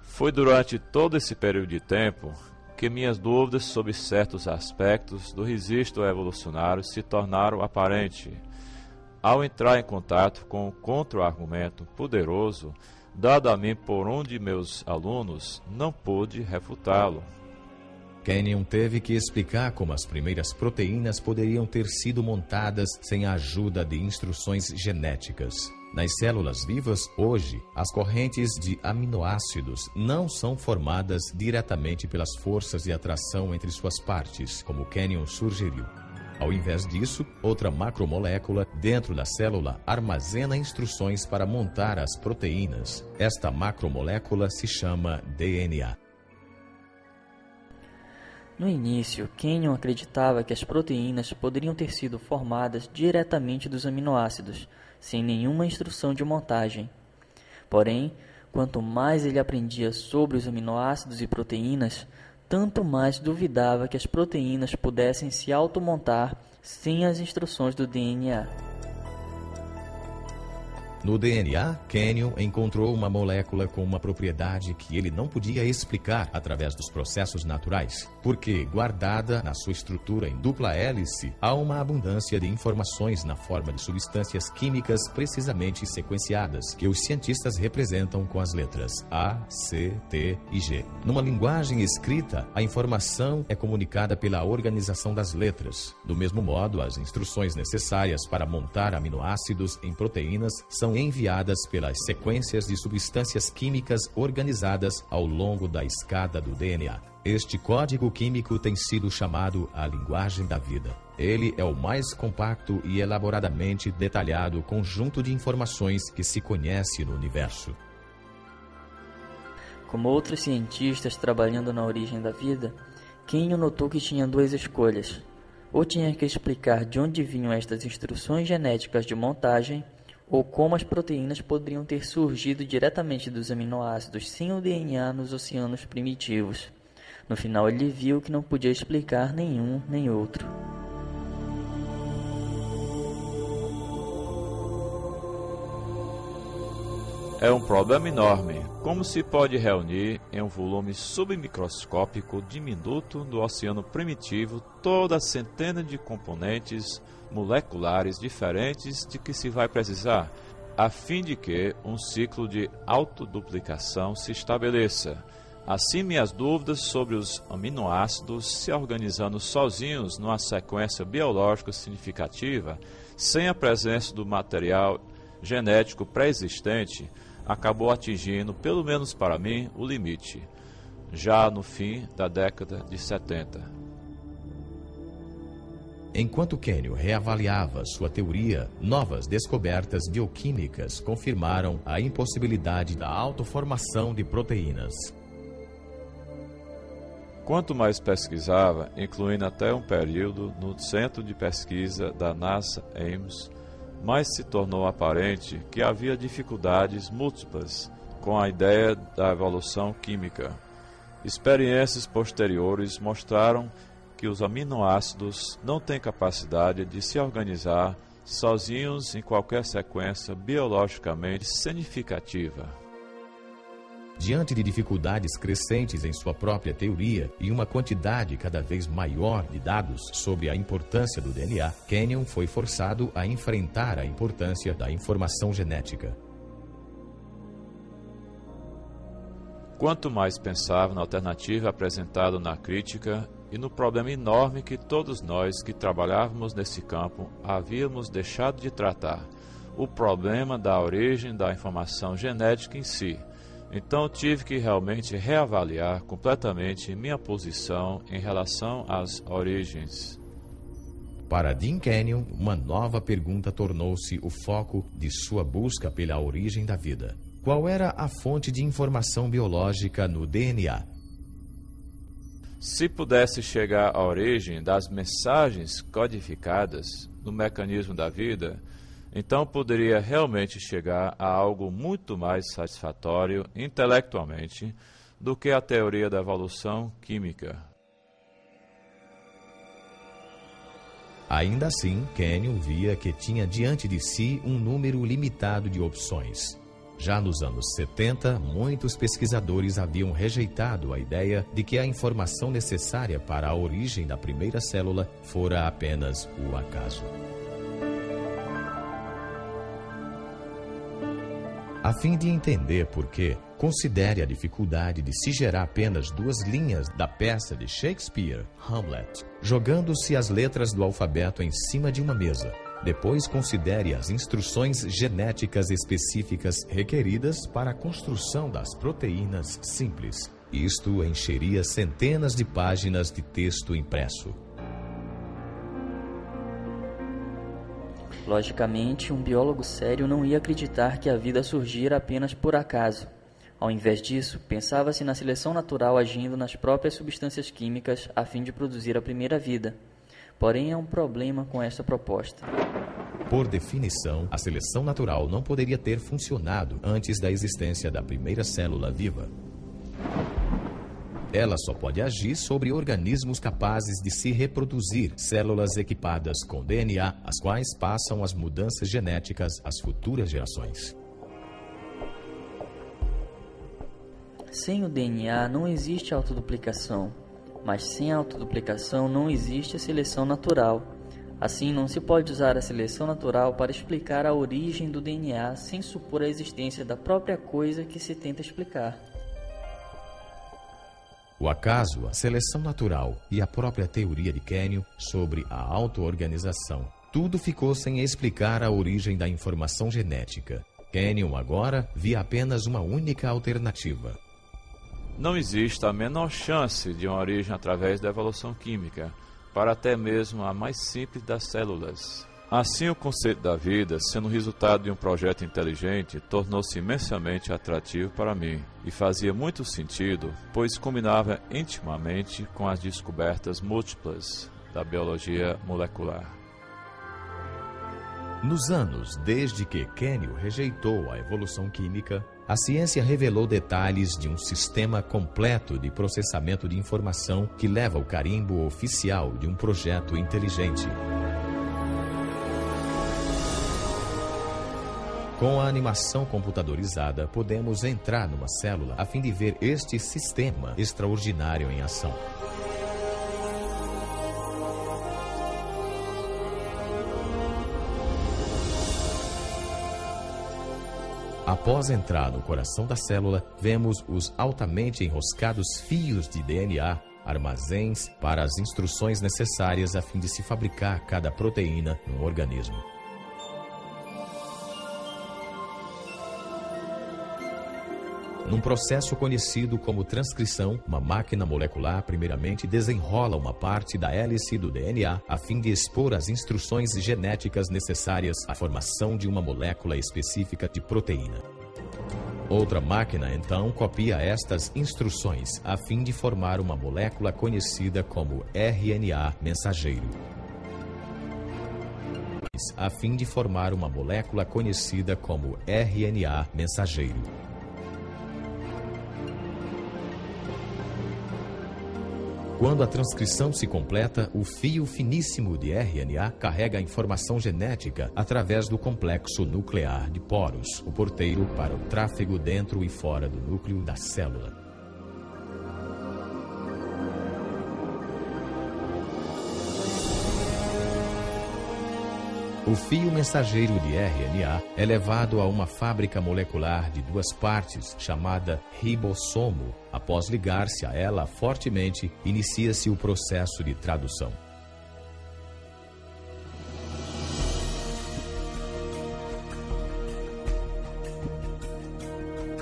Foi durante todo esse período de tempo que minhas dúvidas sobre certos aspectos do registro evolucionário se tornaram aparentes, ao entrar em contato com o contra-argumento poderoso dado a mim por um de meus alunos, não pude refutá-lo. Kenyon teve que explicar como as primeiras proteínas poderiam ter sido montadas sem a ajuda de instruções genéticas. Nas células vivas, hoje, as correntes de aminoácidos não são formadas diretamente pelas forças de atração entre suas partes, como Kenyon sugeriu. Ao invés disso, outra macromolécula dentro da célula armazena instruções para montar as proteínas. Esta macromolécula se chama DNA. No início, Kenyon acreditava que as proteínas poderiam ter sido formadas diretamente dos aminoácidos, sem nenhuma instrução de montagem. Porém, quanto mais ele aprendia sobre os aminoácidos e proteínas, tanto mais duvidava que as proteínas pudessem se automontar sem as instruções do DNA. No DNA, Kenyon encontrou uma molécula com uma propriedade que ele não podia explicar através dos processos naturais, porque, guardada na sua estrutura em dupla hélice, há uma abundância de informações na forma de substâncias químicas precisamente sequenciadas, que os cientistas representam com as letras A, C, T e G. Numa linguagem escrita, a informação é comunicada pela organização das letras. Do mesmo modo, as instruções necessárias para montar aminoácidos em proteínas são enviadas pelas sequências de substâncias químicas organizadas ao longo da escada do DNA. Este código químico tem sido chamado a linguagem da vida. Ele é o mais compacto e elaboradamente detalhado conjunto de informações que se conhece no universo. Como outros cientistas trabalhando na origem da vida, Kenyon notou que tinha duas escolhas. Ou tinha que explicar de onde vinham estas instruções genéticas de montagem, ou como as proteínas poderiam ter surgido diretamente dos aminoácidos sem o DNA nos oceanos primitivos. No final, ele viu que não podia explicar nenhum nem outro. É um problema enorme. Como se pode reunir em um volume submicroscópico diminuto do oceano primitivo toda a centena de componentes moleculares diferentes de que se vai precisar, a fim de que um ciclo de autoduplicação se estabeleça? Assim, minhas dúvidas sobre os aminoácidos se organizando sozinhos numa sequência biológica significativa, sem a presença do material genético pré-existente, acabou atingindo, pelo menos para mim, o limite, já no fim da década de 70. Enquanto Kenyon reavaliava sua teoria, novas descobertas bioquímicas confirmaram a impossibilidade da autoformação de proteínas. Quanto mais pesquisava, incluindo até um período no centro de pesquisa da NASA Ames, mais se tornou aparente que havia dificuldades múltiplas com a ideia da evolução química. Experiências posteriores mostraram que os aminoácidos não têm capacidade de se organizar sozinhos em qualquer sequência biologicamente significativa. Diante de dificuldades crescentes em sua própria teoria e uma quantidade cada vez maior de dados sobre a importância do DNA, Kenyon foi forçado a enfrentar a importância da informação genética. Quanto mais pensava na alternativa apresentada na crítica e no problema enorme que todos nós que trabalhávamos nesse campo havíamos deixado de tratar, o problema da origem da informação genética em si, então tive que realmente reavaliar completamente minha posição em relação às origens. Para Dean Kenyon, uma nova pergunta tornou-se o foco de sua busca pela origem da vida. Qual era a fonte de informação biológica no DNA? Se pudesse chegar à origem das mensagens codificadas no mecanismo da vida, então poderia realmente chegar a algo muito mais satisfatório intelectualmente do que a teoria da evolução química. Ainda assim, Kenyon via que tinha diante de si um número limitado de opções. Já nos anos 70, muitos pesquisadores haviam rejeitado a ideia de que a informação necessária para a origem da primeira célula fora apenas o acaso. A fim de entender por quê, considere a dificuldade de se gerar apenas 2 linhas da peça de Shakespeare, Hamlet, jogando-se as letras do alfabeto em cima de uma mesa. Depois considere as instruções genéticas específicas requeridas para a construção das proteínas simples. Isto encheria centenas de páginas de texto impresso. Logicamente, um biólogo sério não ia acreditar que a vida surgira apenas por acaso. Ao invés disso, pensava-se na seleção natural agindo nas próprias substâncias químicas a fim de produzir a primeira vida. Porém, há um problema com esta proposta. Por definição, a seleção natural não poderia ter funcionado antes da existência da primeira célula viva. Ela só pode agir sobre organismos capazes de se reproduzir, células equipadas com DNA, as quais passam as mudanças genéticas às futuras gerações. Sem o DNA não existe autoduplicação, mas sem a autoduplicação não existe a seleção natural. Assim, não se pode usar a seleção natural para explicar a origem do DNA sem supor a existência da própria coisa que se tenta explicar. O acaso, a seleção natural e a própria teoria de Kenyon sobre a auto-organização, tudo ficou sem explicar a origem da informação genética. Kenyon agora via apenas uma única alternativa. Não existe a menor chance de uma origem através da evolução química, para até mesmo a mais simples das células. Assim, o conceito da vida, sendo resultado de um projeto inteligente, tornou-se imensamente atrativo para mim e fazia muito sentido, pois combinava intimamente com as descobertas múltiplas da biologia molecular. Nos anos desde que Kenyon rejeitou a evolução química, a ciência revelou detalhes de um sistema completo de processamento de informação que leva o carimbo oficial de um projeto inteligente. Com a animação computadorizada, podemos entrar numa célula a fim de ver este sistema extraordinário em ação. Após entrar no coração da célula, vemos os altamente enroscados fios de DNA, armazéns para as instruções necessárias a fim de se fabricar cada proteína no organismo. Num processo conhecido como transcrição, uma máquina molecular primeiramente desenrola uma parte da hélice do DNA a fim de expor as instruções genéticas necessárias à formação de uma molécula específica de proteína. Outra máquina, então, copia estas instruções a fim de formar uma molécula conhecida como RNA mensageiro. A fim de formar uma molécula conhecida como RNA mensageiro. Quando a transcrição se completa, o fio finíssimo de RNA carrega a informação genética através do complexo nuclear de poros, o porteiro para o tráfego dentro e fora do núcleo da célula. O fio mensageiro de RNA é levado a uma fábrica molecular de 2 partes, chamada ribossomo. Após ligar-se a ela fortemente, inicia-se o processo de tradução.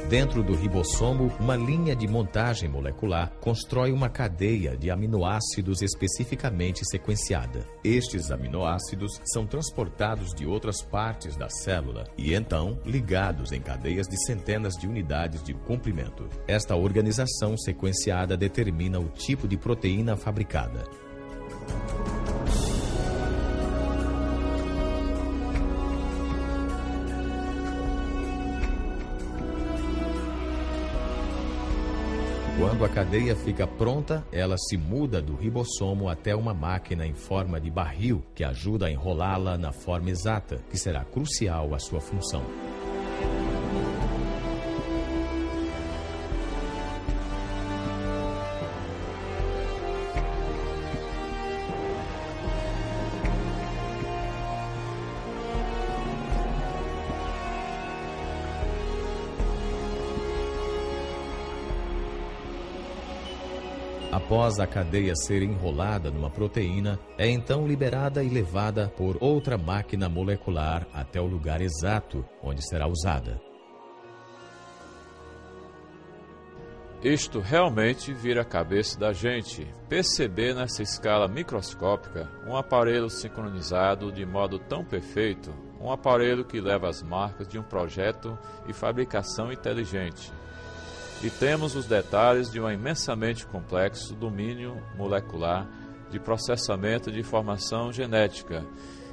Dentro do ribossomo, uma linha de montagem molecular constrói uma cadeia de aminoácidos especificamente sequenciada. Estes aminoácidos são transportados de outras partes da célula e, então, ligados em cadeias de centenas de unidades de comprimento. Esta organização sequenciada determina o tipo de proteína fabricada. Quando a cadeia fica pronta, ela se muda do ribossomo até uma máquina em forma de barril que ajuda a enrolá-la na forma exata, que será crucial à sua função. Após a cadeia ser enrolada numa proteína, é então liberada e levada por outra máquina molecular até o lugar exato onde será usada. Isto realmente vira a cabeça da gente, perceber nessa escala microscópica um aparelho sincronizado de modo tão perfeito, um aparelho que leva as marcas de um projeto e fabricação inteligente. E temos os detalhes de um imensamente complexo domínio molecular de processamento de informação genética.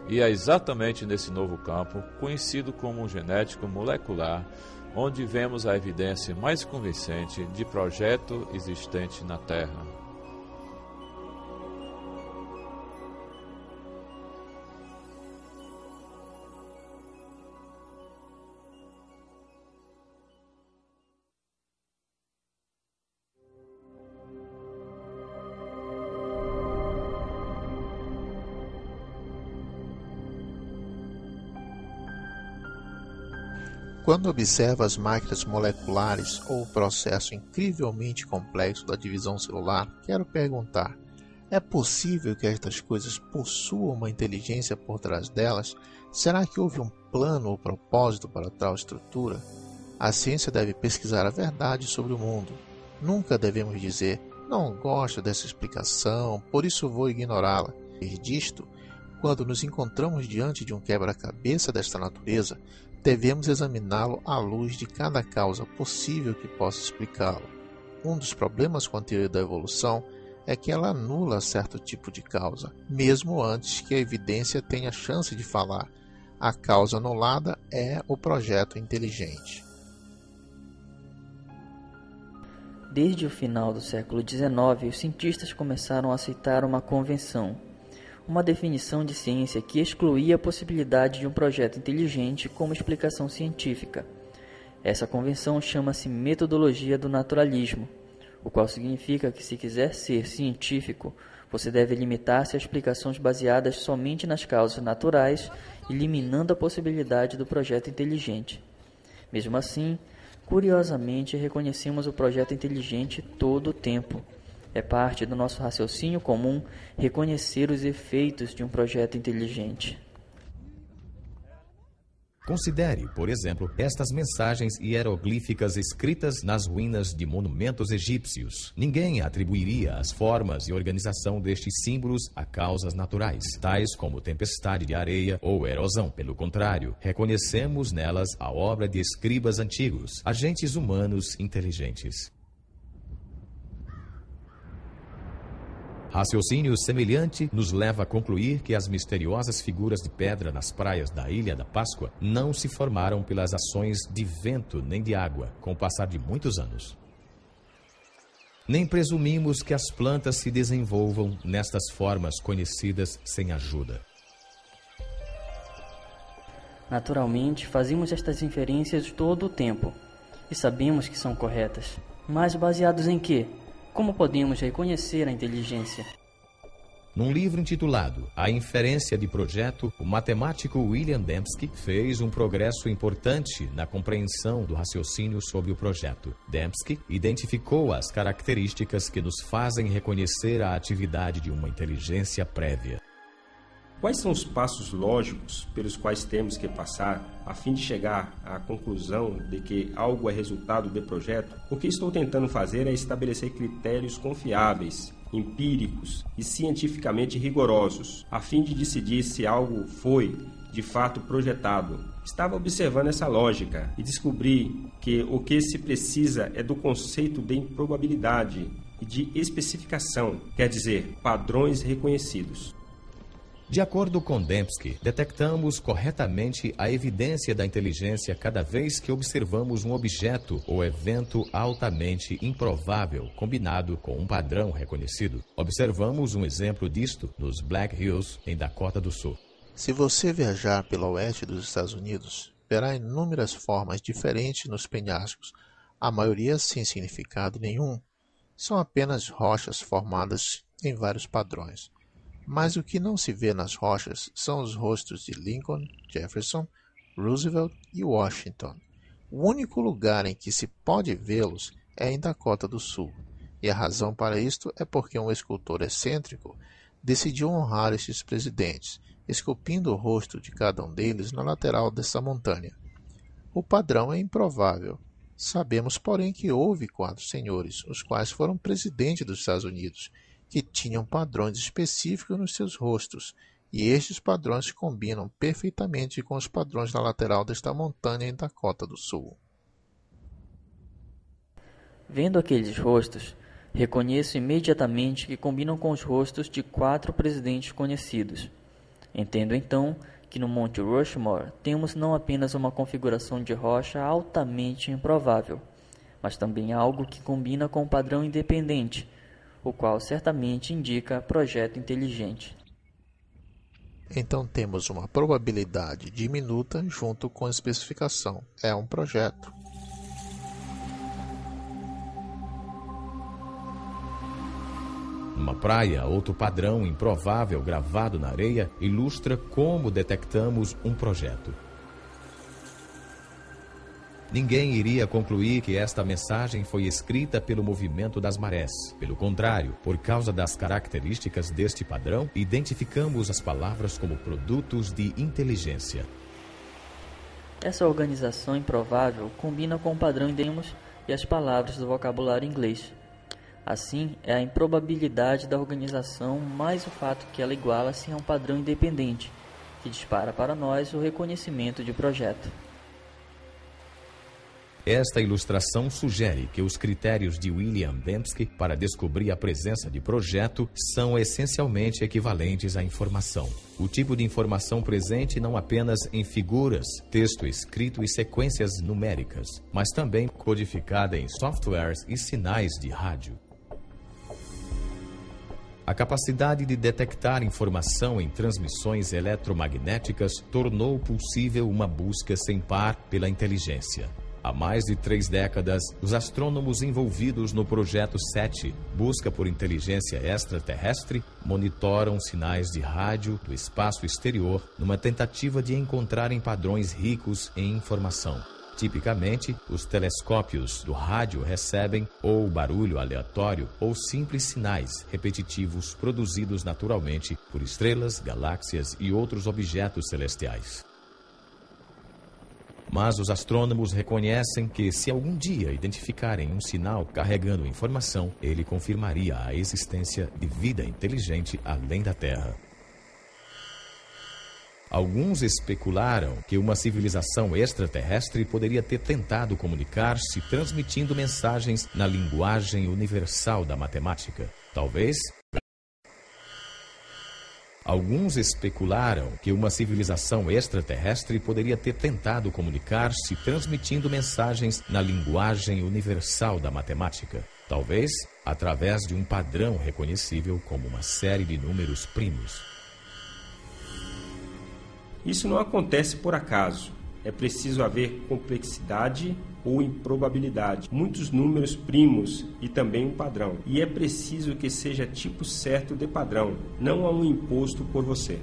E é exatamente nesse novo campo, conhecido como genético molecular, onde vemos a evidência mais convincente de projeto existente na Terra. Quando observa as máquinas moleculares ou o processo incrivelmente complexo da divisão celular, quero perguntar: é possível que estas coisas possuam uma inteligência por trás delas? Será que houve um plano ou propósito para tal estrutura? A ciência deve pesquisar a verdade sobre o mundo. Nunca devemos dizer: não gosto dessa explicação, por isso vou ignorá-la. Disto, quando nos encontramos diante de um quebra-cabeça desta natureza, devemos examiná-lo à luz de cada causa possível que possa explicá-lo. Um dos problemas com a teoria da evolução é que ela anula certo tipo de causa, mesmo antes que a evidência tenha chance de falar. A causa anulada é o projeto inteligente. Desde o final do século XIX, os cientistas começaram a aceitar uma convenção, uma definição de ciência que excluía a possibilidade de um projeto inteligente como explicação científica. Essa convenção chama-se metodologia do naturalismo, o qual significa que, se quiser ser científico, você deve limitar-se a explicações baseadas somente nas causas naturais, eliminando a possibilidade do projeto inteligente. Mesmo assim, curiosamente, reconhecemos o projeto inteligente todo o tempo. É parte do nosso raciocínio comum reconhecer os efeitos de um projeto inteligente. Considere, por exemplo, estas mensagens hieroglíficas escritas nas ruínas de monumentos egípcios. Ninguém atribuiria as formas e organização destes símbolos a causas naturais, tais como tempestade de areia ou erosão. Pelo contrário, reconhecemos nelas a obra de escribas antigos, agentes humanos inteligentes. Raciocínio semelhante nos leva a concluir que as misteriosas figuras de pedra nas praias da Ilha da Páscoa não se formaram pelas ações de vento nem de água, com o passar de muitos anos. Nem presumimos que as plantas se desenvolvam nestas formas conhecidas sem ajuda. Naturalmente, fazemos estas inferências todo o tempo, e sabemos que são corretas. Mas baseados em quê? Como podemos reconhecer a inteligência? Num livro intitulado A Inferência de Projeto, o matemático William Dembski fez um progresso importante na compreensão do raciocínio sobre o projeto. Dembski identificou as características que nos fazem reconhecer a atividade de uma inteligência prévia. Quais são os passos lógicos pelos quais temos que passar a fim de chegar à conclusão de que algo é resultado de projeto? O que estou tentando fazer é estabelecer critérios confiáveis, empíricos e cientificamente rigorosos, a fim de decidir se algo foi, de fato, projetado. Estava observando essa lógica e descobri que o que se precisa é do conceito de improbabilidade e de especificação, quer dizer, padrões reconhecidos. De acordo com Dembski, detectamos corretamente a evidência da inteligência cada vez que observamos um objeto ou evento altamente improvável combinado com um padrão reconhecido. Observamos um exemplo disto nos Black Hills, em Dakota do Sul. Se você viajar pelo oeste dos Estados Unidos, verá inúmeras formas diferentes nos penhascos, a maioria sem significado nenhum. São apenas rochas formadas em vários padrões. Mas o que não se vê nas rochas são os rostos de Lincoln, Jefferson, Roosevelt e Washington. O único lugar em que se pode vê-los é em Dakota do Sul, e a razão para isto é porque um escultor excêntrico decidiu honrar estes presidentes, esculpindo o rosto de cada um deles na lateral dessa montanha. O padrão é improvável. Sabemos, porém, que houve 4 senhores, os quais foram presidentes dos Estados Unidos, que tinham padrões específicos nos seus rostos, e estes padrões combinam perfeitamente com os padrões na lateral desta montanha em Dakota do Sul. Vendo aqueles rostos, reconheço imediatamente que combinam com os rostos de 4 presidentes conhecidos. Entendo então que no Monte Rushmore temos não apenas uma configuração de rocha altamente improvável, mas também algo que combina com um padrão independente, o qual certamente indica projeto inteligente. Então temos uma probabilidade diminuta junto com a especificação. É um projeto. Numa praia, outro padrão improvável gravado na areia ilustra como detectamos um projeto. Ninguém iria concluir que esta mensagem foi escrita pelo movimento das marés. Pelo contrário, por causa das características deste padrão, identificamos as palavras como produtos de inteligência. Essa organização improvável combina com o padrão Demos e as palavras do vocabulário inglês. Assim, é a improbabilidade da organização mais o fato que ela iguala-se a um padrão independente, que dispara para nós o reconhecimento de projeto. Esta ilustração sugere que os critérios de William Dembski para descobrir a presença de projeto são essencialmente equivalentes à informação. O tipo de informação presente não apenas em figuras, texto escrito e sequências numéricas, mas também codificada em softwares e sinais de rádio. A capacidade de detectar informação em transmissões eletromagnéticas tornou possível uma busca sem par pela inteligência. Há mais de 3 décadas, os astrônomos envolvidos no Projeto 7, Busca por Inteligência Extraterrestre, monitoram sinais de rádio do espaço exterior numa tentativa de encontrarem padrões ricos em informação. Tipicamente, os telescópios do rádio recebem ou barulho aleatório ou simples sinais repetitivos produzidos naturalmente por estrelas, galáxias e outros objetos celestiais. Mas os astrônomos reconhecem que, se algum dia identificarem um sinal carregando informação, ele confirmaria a existência de vida inteligente além da Terra. Alguns especularam que uma civilização extraterrestre poderia ter tentado comunicar-se transmitindo mensagens na linguagem universal da matemática. Talvez... Alguns especularam que uma civilização extraterrestre poderia ter tentado comunicar-se transmitindo mensagens na linguagem universal da matemática, talvez através de um padrão reconhecível como uma série de números primos. Isso não acontece por acaso. É preciso haver complexidade ou improbabilidade, muitos números primos e também um padrão. E é preciso que seja tipo certo de padrão, não a um imposto por você.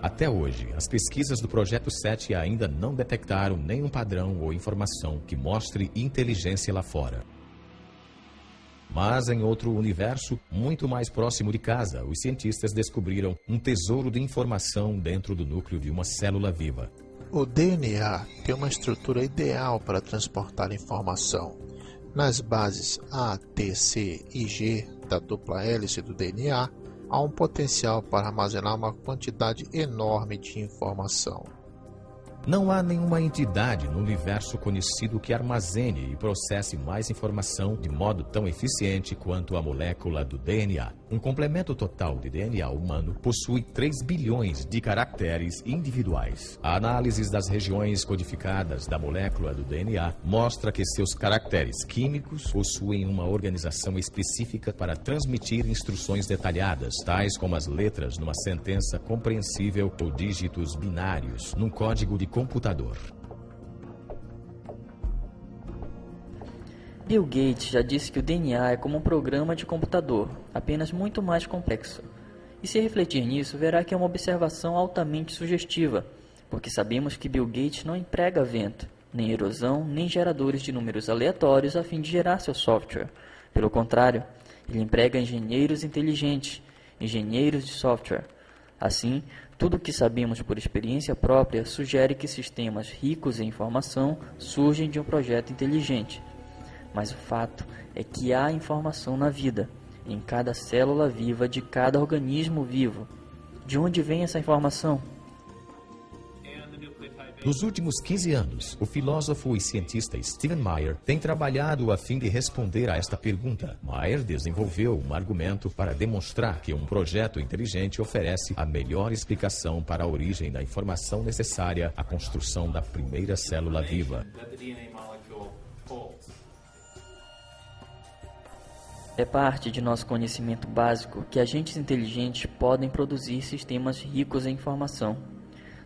Até hoje, as pesquisas do Projeto 7 ainda não detectaram nenhum padrão ou informação que mostre inteligência lá fora. Mas em outro universo, muito mais próximo de casa, os cientistas descobriram um tesouro de informação dentro do núcleo de uma célula viva. O DNA tem uma estrutura ideal para transportar informação. Nas bases A, T, C e G da dupla hélice do DNA, há um potencial para armazenar uma quantidade enorme de informação. Não há nenhuma entidade no universo conhecido que armazene e processe mais informação de modo tão eficiente quanto a molécula do DNA. Um complemento total de DNA humano possui 3 bilhões de caracteres individuais. A análise das regiões codificadas da molécula do DNA mostra que seus caracteres químicos possuem uma organização específica para transmitir instruções detalhadas, tais como as letras numa sentença compreensível ou dígitos binários num código de computador. Bill Gates já disse que o DNA é como um programa de computador, apenas muito mais complexo. E se refletir nisso, verá que é uma observação altamente sugestiva, porque sabemos que Bill Gates não emprega vento, nem erosão, nem geradores de números aleatórios a fim de gerar seu software. Pelo contrário, ele emprega engenheiros inteligentes, engenheiros de software. Assim, tudo o que sabemos por experiência própria sugere que sistemas ricos em informação surgem de um projeto inteligente. Mas o fato é que há informação na vida, em cada célula viva de cada organismo vivo. De onde vem essa informação? Nos últimos 15 anos, o filósofo e cientista Stephen Meyer tem trabalhado a fim de responder a esta pergunta. Meyer desenvolveu um argumento para demonstrar que um projeto inteligente oferece a melhor explicação para a origem da informação necessária à construção da primeira célula viva. É parte de nosso conhecimento básico que agentes inteligentes podem produzir sistemas ricos em informação.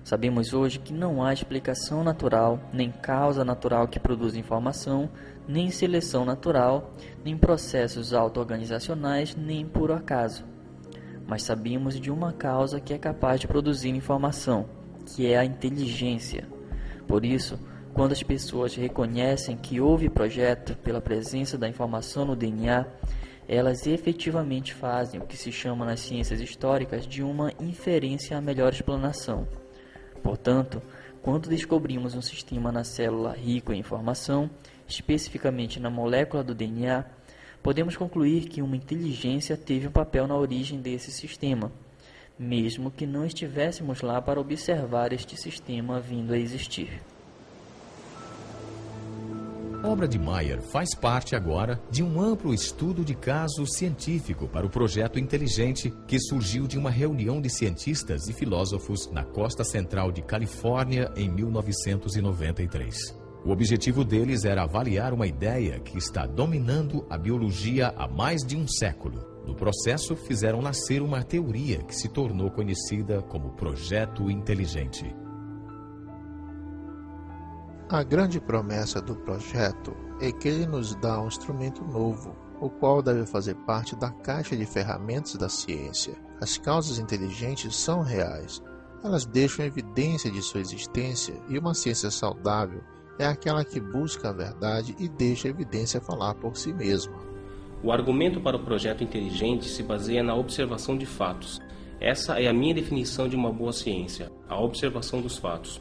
Sabemos hoje que não há explicação natural, nem causa natural que produza informação, nem seleção natural, nem processos auto-organizacionais, nem por acaso. Mas sabemos de uma causa que é capaz de produzir informação, que é a inteligência. Por isso, quando as pessoas reconhecem que houve projeto pela presença da informação no DNA, elas efetivamente fazem o que se chama nas ciências históricas de uma inferência à melhor explanação. Portanto, quando descobrimos um sistema na célula rico em informação, especificamente na molécula do DNA, podemos concluir que uma inteligência teve um papel na origem desse sistema, mesmo que não estivéssemos lá para observar este sistema vindo a existir. A obra de Meyer faz parte agora de um amplo estudo de caso científico para o projeto inteligente que surgiu de uma reunião de cientistas e filósofos na costa central de Califórnia em 1993. O objetivo deles era avaliar uma ideia que está dominando a biologia há mais de um século. No processo, fizeram nascer uma teoria que se tornou conhecida como Projeto Inteligente. A grande promessa do projeto é que ele nos dá um instrumento novo, o qual deve fazer parte da caixa de ferramentas da ciência. As causas inteligentes são reais, elas deixam evidência de sua existência, e uma ciência saudável é aquela que busca a verdade e deixa a evidência falar por si mesma. O argumento para o projeto inteligente se baseia na observação de fatos. Essa é a minha definição de uma boa ciência, a observação dos fatos.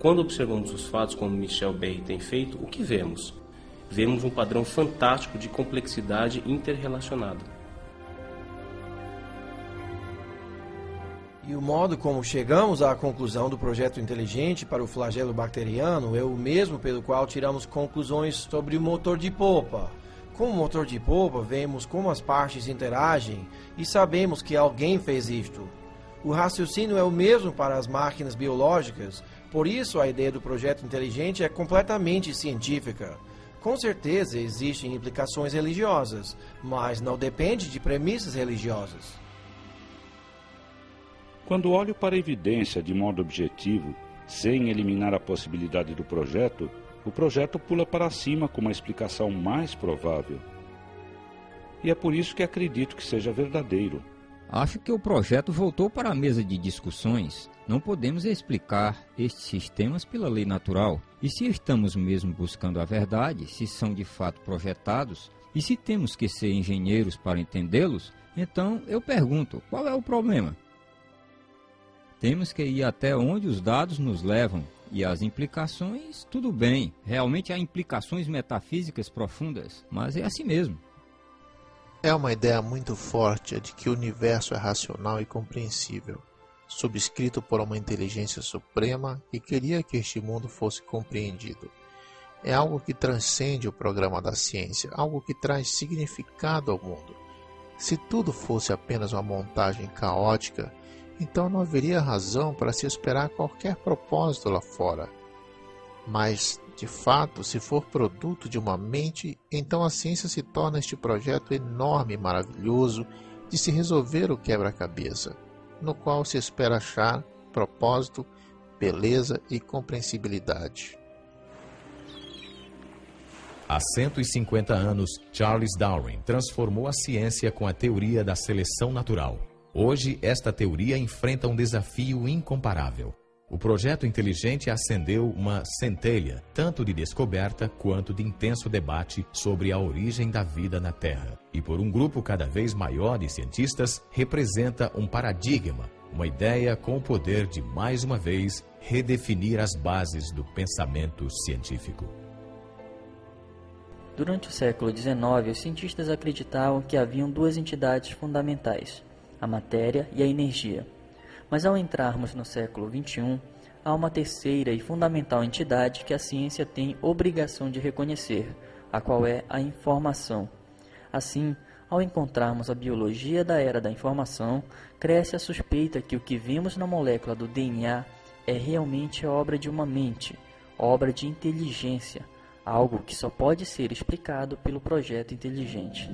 Quando observamos os fatos como Michel Berry tem feito, o que vemos? Vemos um padrão fantástico de complexidade interrelacionada. E o modo como chegamos à conclusão do projeto inteligente para o flagelo bacteriano é o mesmo pelo qual tiramos conclusões sobre o motor de polpa. Com o motor de polpa, vemos como as partes interagem e sabemos que alguém fez isto. O raciocínio é o mesmo para as máquinas biológicas. Por isso, a ideia do projeto inteligente é completamente científica. Com certeza existem implicações religiosas, mas não depende de premissas religiosas. Quando olho para a evidência de modo objetivo, sem eliminar a possibilidade do projeto, o projeto pula para cima com uma explicação mais provável. E é por isso que acredito que seja verdadeiro. Acho que o projeto voltou para a mesa de discussões. Não podemos explicar estes sistemas pela lei natural. E se estamos mesmo buscando a verdade, se são de fato projetados, e se temos que ser engenheiros para entendê-los, então eu pergunto, qual é o problema? Temos que ir até onde os dados nos levam. E as implicações, tudo bem. Realmente há implicações metafísicas profundas, mas é assim mesmo. É uma ideia muito forte a de que o universo é racional e compreensível. subscrito por uma inteligência suprema que queria que este mundo fosse compreendido. É algo que transcende o programa da ciência, algo que traz significado ao mundo. Se tudo fosse apenas uma montagem caótica, então não haveria razão para se esperar qualquer propósito lá fora. Mas, de fato, se for produto de uma mente, então a ciência se torna este projeto enorme e maravilhoso de se resolver o quebra-cabeça, no qual se espera achar propósito, beleza e compreensibilidade. Há 150 anos, Charles Darwin transformou a ciência com a teoria da seleção natural. Hoje, esta teoria enfrenta um desafio incomparável. O projeto inteligente acendeu uma centelha, tanto de descoberta quanto de intenso debate sobre a origem da vida na Terra. E por um grupo cada vez maior de cientistas, representa um paradigma, uma ideia com o poder de, mais uma vez, redefinir as bases do pensamento científico. Durante o século XIX, os cientistas acreditavam que haviam duas entidades fundamentais, a matéria e a energia. Mas ao entrarmos no século XXI, há uma terceira e fundamental entidade que a ciência tem obrigação de reconhecer, a qual é a informação. Assim, ao encontrarmos a biologia da era da informação, cresce a suspeita que o que vemos na molécula do DNA é realmente obra de uma mente, obra de inteligência, algo que só pode ser explicado pelo projeto inteligente.